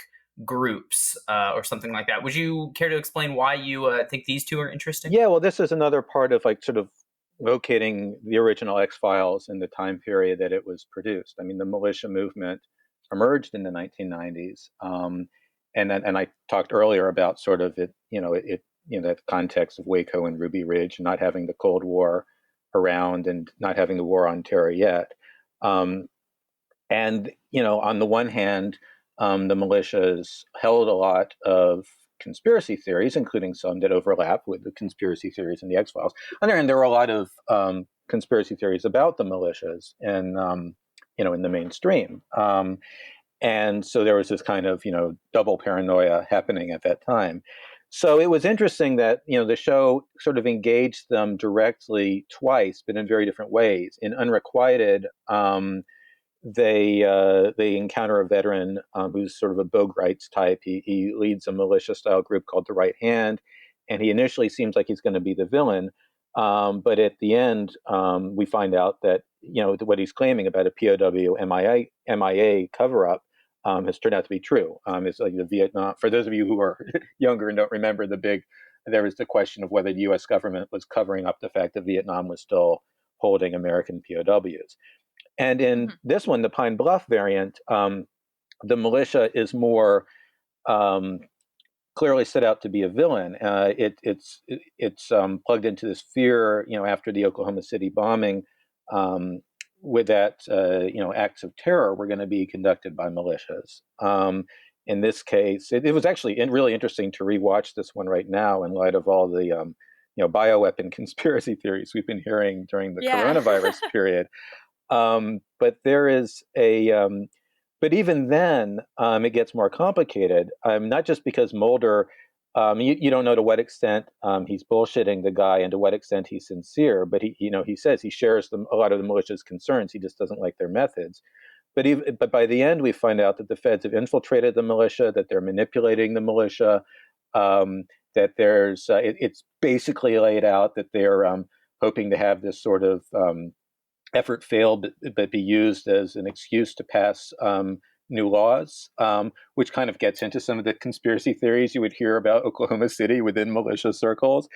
groups or something like that. Would you care to explain why you think these two are interesting? Yeah, well, this is another part of like sort of locating the original X-Files in the time period that it was produced. I mean, the militia movement emerged in the 1990s, and I talked earlier about sort of that context of Waco and Ruby Ridge, not having the Cold War around and not having the war on terror yet. Um, and on the one hand, the militias held a lot of conspiracy theories, including some that overlap with the conspiracy theories in the X-Files. On the other hand, there were a lot of conspiracy theories about the militias, and in the mainstream. And so there was this kind of double paranoia happening at that time. So it was interesting that the show sort of engaged them directly twice, but in very different ways. In Unrequited, they encounter a veteran who's sort of a Bogreitz type. He leads a militia style group called the Right Hand, and he initially seems like he's going to be the villain, but at the end we find out that what he's claiming about a POW MIA cover up has turned out to be true. It's like the Vietnam. For those of you who are younger and don't remember there was the question of whether the U.S. government was covering up the fact that Vietnam was still holding American POWs. And in this one, the Pine Bluff variant, the militia is more clearly set out to be a villain. It's plugged into this fear, after the Oklahoma City bombing, with that, acts of terror were going to be conducted by militias. In this case, it was actually really interesting to rewatch this one right now in light of all the bioweapon conspiracy theories we've been hearing during the coronavirus period. But there is but even then, it gets more complicated. Not just because Mulder, you don't know to what extent he's bullshitting the guy and to what extent he's sincere, but he says he shares a lot of the militia's concerns. He just doesn't like their methods. But by the end, we find out that the feds have infiltrated the militia, that they're manipulating the militia, that it's basically laid out that they're hoping to have this sort of effort failed, but be used as an excuse to pass new laws, which kind of gets into some of the conspiracy theories you would hear about Oklahoma City within militia circles.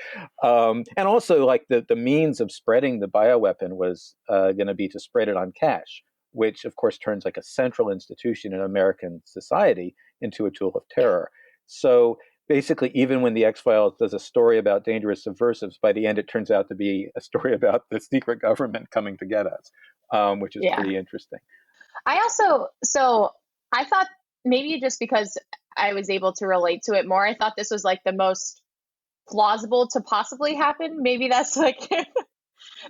And also, like the means of spreading the bioweapon was going to be to spread it on cash, which of course turns like a central institution in American society into a tool of terror. So basically, even when the X-Files does a story about dangerous subversives, by the end it turns out to be a story about the secret government coming to get us, which is pretty interesting. I thought maybe just because I was able to relate to it more, I thought this was like the most plausible to possibly happen. Maybe that's like,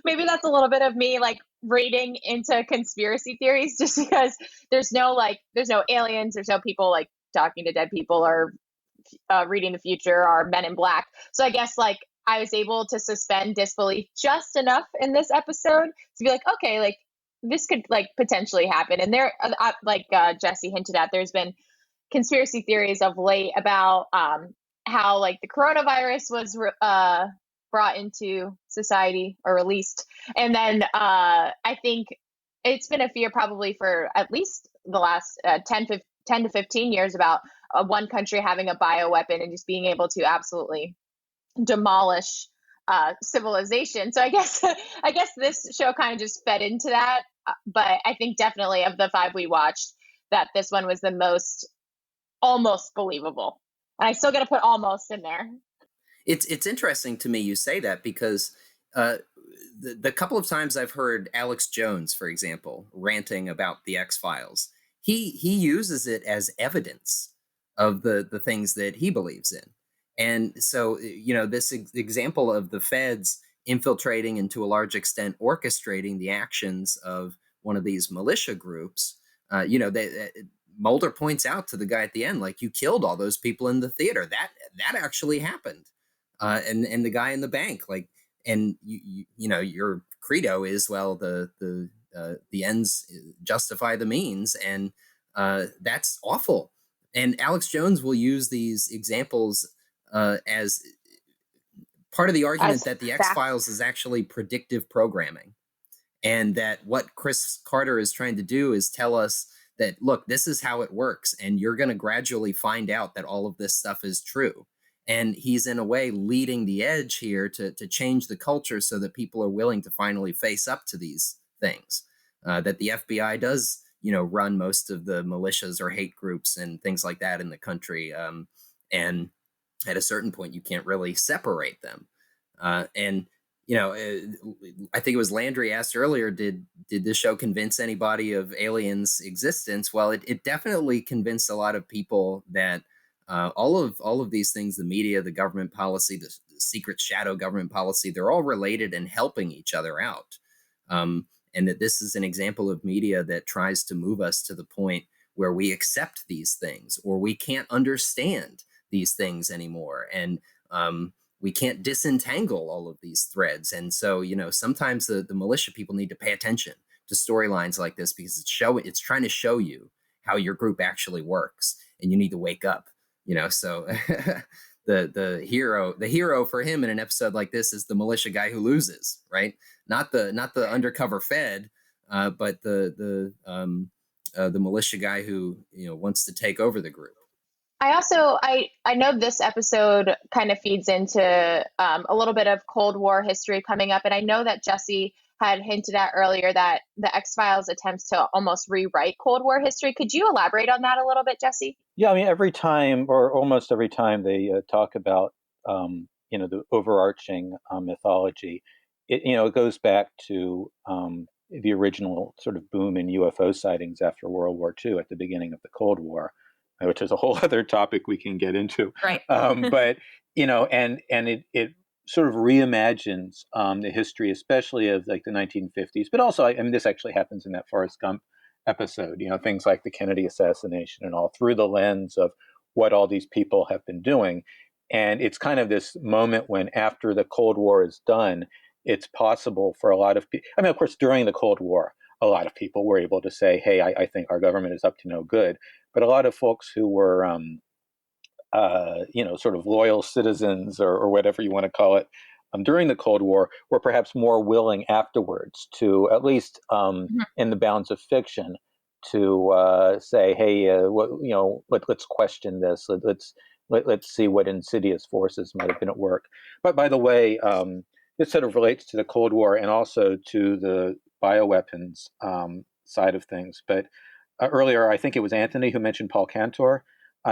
maybe that's a little bit of me like reading into conspiracy theories, just because there's no aliens, there's no people like talking to dead people or reading the future or Men in Black. So I guess like I was able to suspend disbelief just enough in this episode to be like, okay, like this could like potentially happen. And there, like Jesse hinted at, there's been conspiracy theories of late about how like the coronavirus was brought into society or released. And then I think it's been a fear probably for at least the last 10 to 15 years about one country having a bioweapon and just being able to absolutely demolish civilization. So I guess this show kind of just fed into that. But I think definitely of the 5 we watched, that this one was the most almost believable. And I still got to put almost in there. It's interesting to me you say that, because the couple of times I've heard Alex Jones, for example, ranting about the X-Files, he uses it as evidence of the things that he believes in. And so, this example of the feds infiltrating and to a large extent orchestrating the actions of one of these militia groups, Mulder points out to the guy at the end, like, you killed all those people in the theater. That actually happened. And the guy in the bank, like, and your credo is, well, the ends justify the means, and that's awful. And Alex Jones will use these examples as part of the argument As that the facts. X-Files is actually predictive programming. And that what Chris Carter is trying to do is tell us that, look, this is how it works. And you're going to gradually find out that all of this stuff is true. And he's in a way leading the edge here to change the culture so that people are willing to finally face up to these things. That the FBI does, run most of the militias or hate groups and things like that in the country. And at a certain point, you can't really separate them. And I think it was Landry asked earlier, did this show convince anybody of aliens' existence? Well, it definitely convinced a lot of people that all of these things, the media, the government policy, the secret shadow government policy, they're all related and helping each other out. And that this is an example of media that tries to move us to the point where we accept these things, or we can't understand these things anymore. And we can't disentangle all of these threads. And so, sometimes the militia people need to pay attention to storylines like this, because it's trying to show you how your group actually works, and you need to wake up, so the hero for him in an episode like this is the militia guy who loses, right? Not the undercover Fed, but the militia guy who, wants to take over the group. I know this episode kind of feeds into a little bit of Cold War history coming up. And I know that Jesse had hinted at earlier that the X-Files attempts to almost rewrite Cold War history. Could you elaborate on that a little bit, Jesse? Yeah, I mean, every time, or almost every time, they talk about the overarching mythology, it goes back to the original sort of boom in UFO sightings after World War II at the beginning of the Cold War, which is a whole other topic we can get into. Right. But and it sort of reimagines the history, especially of like the 1950s. But also, I mean, this actually happens in that Forrest Gump episode. Things like the Kennedy assassination and all, through the lens of what all these people have been doing. And it's kind of this moment when, after the Cold War is done, it's possible for a lot of people. I mean, of course, during the Cold War, a lot of people were able to say, hey, I think our government is up to no good. But a lot of folks who were, sort of loyal citizens, or whatever you want to call it, during the Cold War, were perhaps more willing afterwards to, at least in the bounds of fiction, to say, hey, let's question this. Let's see what insidious forces might have been at work. But by the way, this sort of relates to the Cold War and also to the bioweapons side of things. But earlier, I think it was Anthony who mentioned Paul Cantor.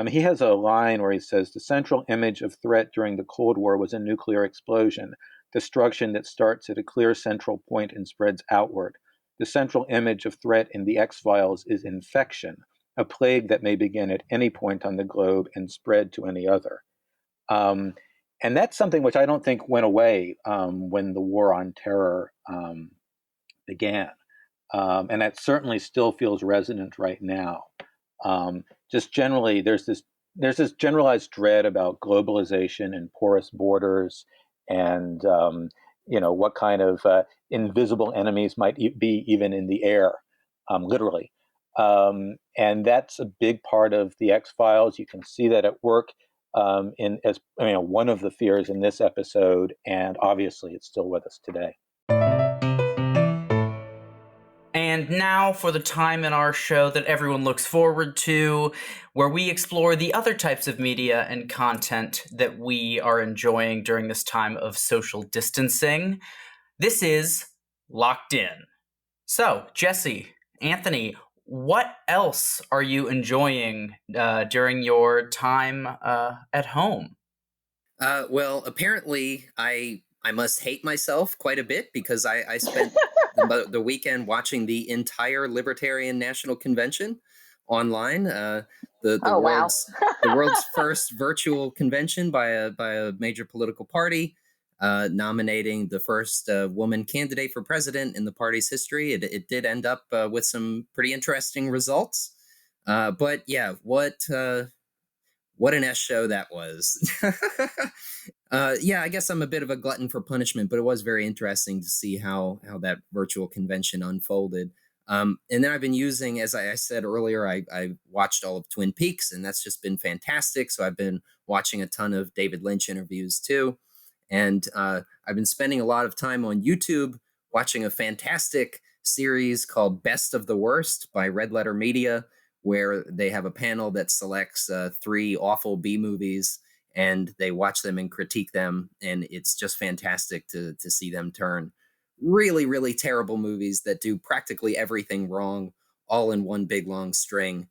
He has a line where he says, the central image of threat during the Cold War was a nuclear explosion, destruction that starts at a clear central point and spreads outward. The central image of threat in the X-Files is infection, a plague that may begin at any point on the globe and spread to any other. And that's something which I don't think went away when the War on Terror began. And that certainly still feels resonant right now. Just generally, there's this generalized dread about globalization and porous borders, and what kind of invisible enemies might be even in the air, literally. And that's a big part of the X-Files. You can see that at work one of the fears in this episode, and obviously it's still with us today. And now for the time in our show that everyone looks forward to, where we explore the other types of media and content that we are enjoying during this time of social distancing. This is Locked In. So, Jesse, Anthony, what else are you enjoying during your time at home? Well, apparently I must hate myself quite a bit, because I spent the weekend watching the entire Libertarian National Convention online. Wow. The world's first virtual convention by a major political party, nominating the first woman candidate for president in the party's history. It did end up with some pretty interesting results. But yeah, what an S show that was. Yeah, I guess I'm a bit of a glutton for punishment, but it was very interesting to see how that virtual convention unfolded. And then I've been using, as I said earlier, I watched all of Twin Peaks, and that's just been fantastic. So I've been watching a ton of David Lynch interviews too. And I've been spending a lot of time on YouTube watching a fantastic series called Best of the Worst by Red Letter Media, where they have a panel that selects 3 awful B movies, and they watch them and critique them. And it's just fantastic to see them turn really, really terrible movies that do practically everything wrong, all in one big long string,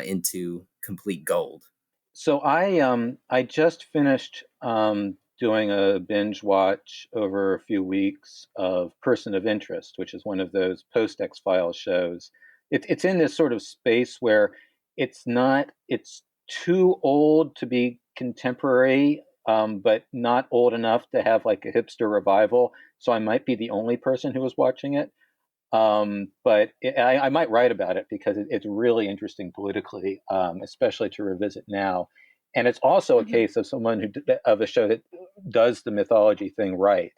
into complete gold. So I just finished doing a binge watch over a few weeks of Person of Interest, which is one of those post X-Files shows. It's in this sort of space where it's too old to be contemporary, but not old enough to have like a hipster revival. So I might be the only person who was watching it. But I might write about it because it's really interesting politically, especially to revisit now. And it's also a case of someone of a show that does the mythology thing right.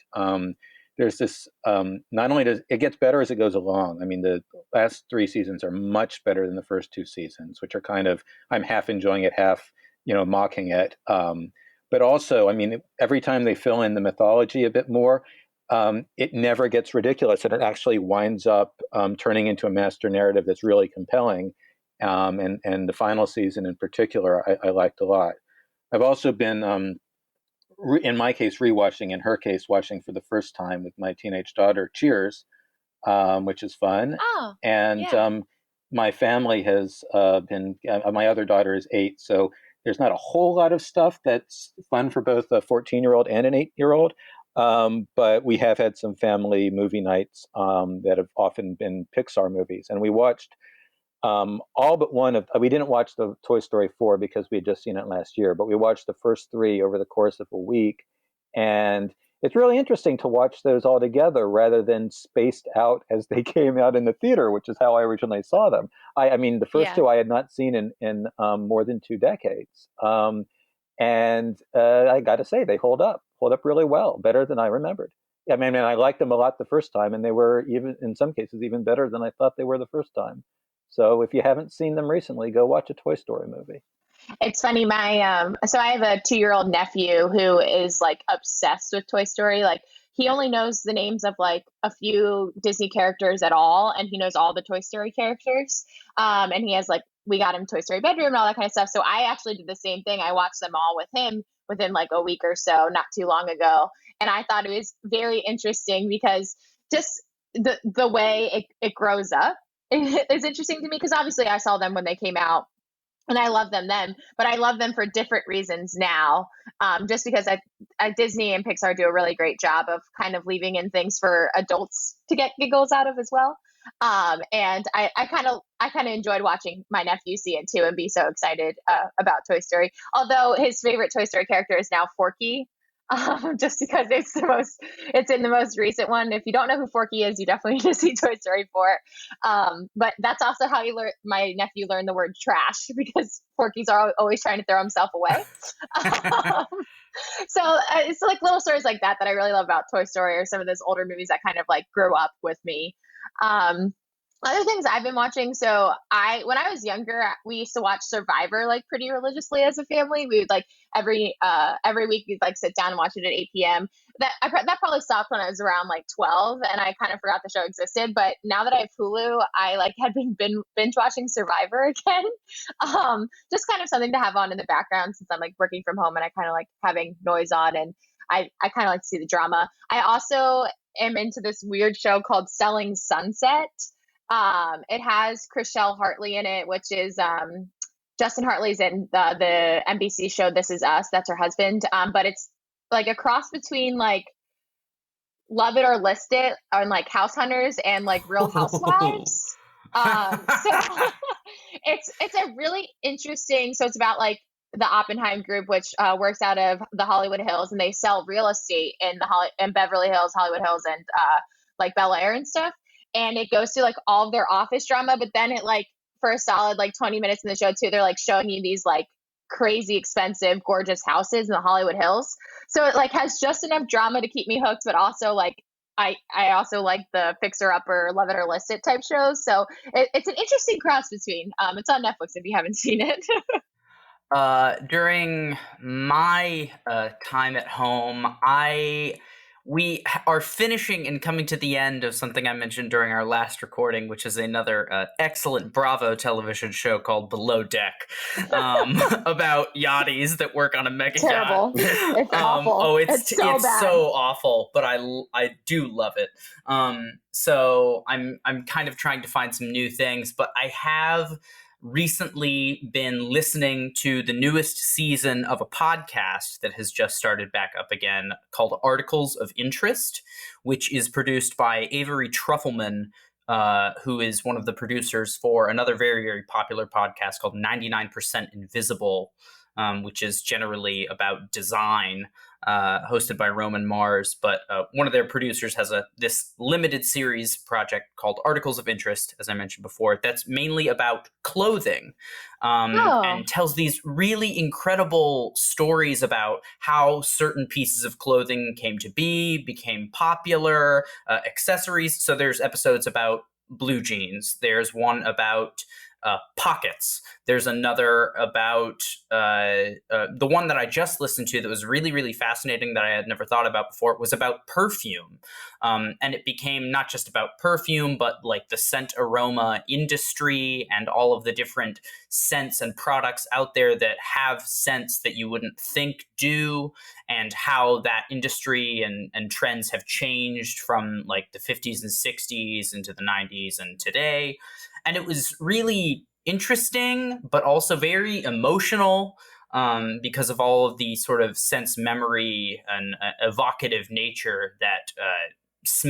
There's this, not only does it gets better as it goes along. I mean, the last 3 seasons are much better than the first 2 seasons, which are kind of, I'm half enjoying it, half, mocking it. But also, I mean, every time they fill in the mythology a bit more, it never gets ridiculous, and it actually winds up turning into a master narrative that's really compelling. And the final season in particular, I liked a lot. I've also been, in my case, rewatching, in her case, watching for the first time with my teenage daughter, Cheers, which is fun. Oh, And yeah. my family has been, my other daughter is 8, so there's not a whole lot of stuff that's fun for both a 14-year-old and an 8-year-old. But we have had some family movie nights that have often been Pixar movies. And we watched all but one of, we didn't watch the Toy Story 4 because we had just seen it last year, but we watched the first 3 over the course of a week. And it's really interesting to watch those all together rather than spaced out as they came out in the theater, which is how I originally saw them. I mean, the first 2 I had not seen in more than 2 decades. And I got to say, they hold up really well, better than I remembered. I mean, I liked them a lot the first time, and they were, even in some cases, even better than I thought they were the first time. So if you haven't seen them recently, go watch a Toy Story movie. It's funny, so I have a 2-year-old nephew who is like obsessed with Toy Story. Like, he only knows the names of like a few Disney characters at all, and he knows all the Toy Story characters. And he has like, we got him Toy Story bedroom and all that kind of stuff. So I actually did the same thing. I watched them all with him within like a week or so, not too long ago. And I thought it was very interesting because just the way it grows up is interesting to me, because obviously I saw them when they came out and I love them then, but I love them for different reasons now. Just because Disney and Pixar do a really great job of kind of leaving in things for adults to get giggles out of as well. And I kind of enjoyed watching my nephew see it too and be so excited about Toy Story. Although his favorite Toy Story character is now Forky. Just because it's in the most recent one. If you don't know who Forky is, you definitely need to see Toy Story 4. But that's also how my nephew learned the word trash, because Forky's are always trying to throw himself away. So it's like little stories like that I really love about Toy Story, or some of those older movies that kind of like grew up with me. Other things I've been watching. So when I was younger, we used to watch Survivor like pretty religiously as a family. We would like every week we'd like sit down and watch it at 8 p.m. That probably stopped when I was around like 12, and I kind of forgot the show existed. But now that I have Hulu, I like had been binge watching Survivor again. Just kind of something to have on in the background since I'm like working from home, and I kind of like having noise on, and I kind of like to see the drama. I also am into this weird show called Selling Sunset. It has Chriselle Hartley in it, which is Justin Hartley's in the NBC show This Is Us. That's her husband. But it's like a cross between like Love It or List It on like House Hunters and like Real Housewives. So it's a really interesting. So it's about like the Oppenheim Group, which works out of the Hollywood Hills, and they sell real estate in Beverly Hills, Hollywood Hills, and like Bel Air and stuff. And it goes through like all of their office drama, but then it like for a solid like 20 minutes in the show too, they're like showing you these like crazy expensive, gorgeous houses in the Hollywood Hills. So it like has just enough drama to keep me hooked, but also like I also like the Fixer Upper, Love It or List It type shows. So it's an interesting cross between. It's on Netflix if you haven't seen it. During my time at home, we are finishing and coming to the end of something I mentioned during our last recording, which is another excellent Bravo television show called Below Deck, about yachties that work on a mega Terrible. yacht. It's awful. Oh, it's so bad. so awful, but I do love it. So I'm kind of trying to find some new things, but I have recently been listening to the newest season of a podcast that has just started back up again called Articles of Interest, which is produced by Avery Trufelman, who is one of the producers for another very, very popular podcast called 99% Invisible, which is generally about design, hosted by Roman Mars. But one of their producers has this limited series project called Articles of Interest, as I mentioned before, that's mainly about clothing, and tells these really incredible stories about how certain pieces of clothing came to be, became popular, accessories. So there's episodes about blue jeans. There's one about pockets. There's another about the one that I just listened to that was really, really fascinating that I had never thought about before. It was about perfume. And it became not just about perfume, but like the scent aroma industry and all of the different scents and products out there that have scents that you wouldn't think do, and how that industry and trends have changed from like the 50s and 60s into the 90s and today. And it was really interesting, but also very emotional, because of all of the sort of sense memory and evocative nature that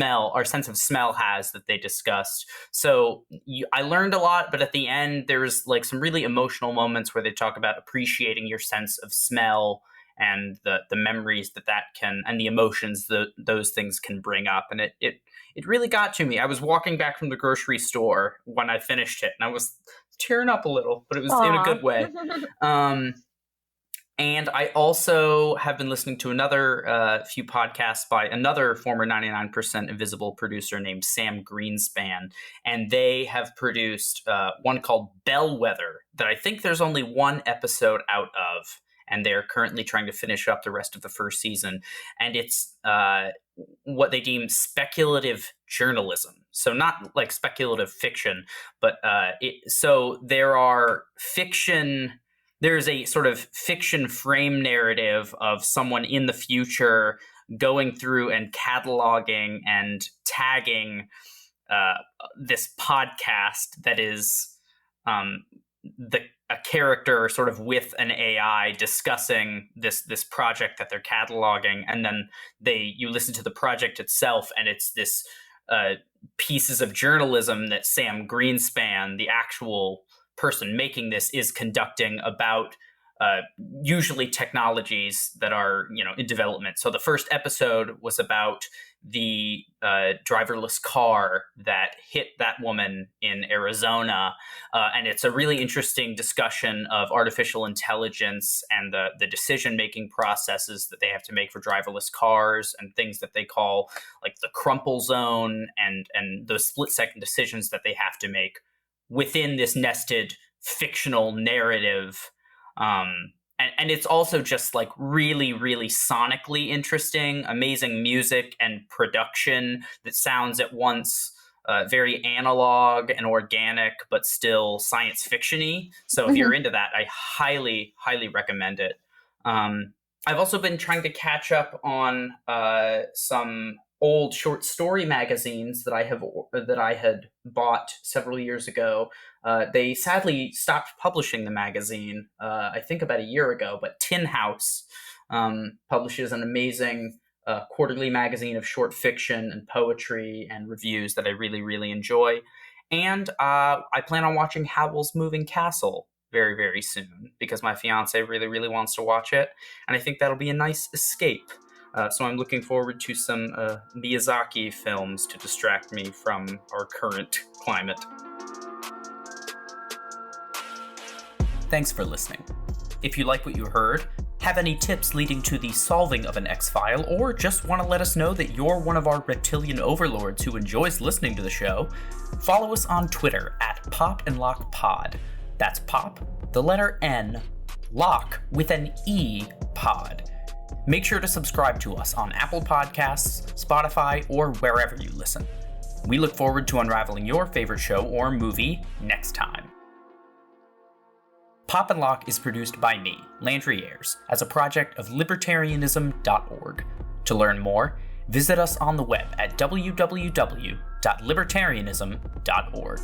our sense of smell has that they discussed. So I learned a lot, but at the end, there's like some really emotional moments where they talk about appreciating your sense of smell and the memories that can, and the emotions that those things can bring up. And it really got to me. I was walking back from the grocery store when I finished it, and I was tearing up a little, but it was in a good way. And I also have been listening to another few podcasts by another former 99% Invisible producer named Sam Greenspan. And they have produced one called Bellwether that I think there's only one episode out of. And they're currently trying to finish up the rest of the first season. And it's what they deem speculative journalism. So not like speculative fiction, but so there's a sort of fiction frame narrative of someone in the future going through and cataloging and tagging this podcast that is a character sort of with an AI discussing this project that they're cataloging, and then you listen to the project itself, and it's this pieces of journalism that Sam Greenspan, the actual person making this, is conducting about usually technologies that are in development. So the first episode was about the driverless car that hit that woman in Arizona, and it's a really interesting discussion of artificial intelligence and the decision-making processes that they have to make for driverless cars, and things that they call like the crumple zone, and those split-second decisions that they have to make within this nested fictional narrative. And it's also just like really, really sonically interesting, amazing music and production that sounds at once very analog and organic, but still science fiction-y. So if you're into that, I highly, highly recommend it. I've also been trying to catch up on some old short story magazines that I had bought several years ago. They sadly stopped publishing the magazine, I think about a year ago, but Tin House publishes an amazing quarterly magazine of short fiction and poetry and reviews that I really, really enjoy. And I plan on watching Howl's Moving Castle very, very soon, because my fiance really, really wants to watch it. And I think that'll be a nice escape. So I'm looking forward to some Miyazaki films to distract me from our current climate. Thanks for listening. If you like what you heard, Have any tips leading to the solving of an X-File, or just want to let us know that you're one of our reptilian overlords who enjoys listening to the show? Follow us on Twitter at Pop and Lock Pod. That's Pop, the letter N, Lock with an E, Pod. Make sure to subscribe to us on Apple Podcasts, Spotify, or wherever you listen. We look forward to unraveling your favorite show or movie next time. Pop and Lock is produced by me, Landry Ayres, as a project of Libertarianism.org. To learn more, visit us on the web at www.libertarianism.org.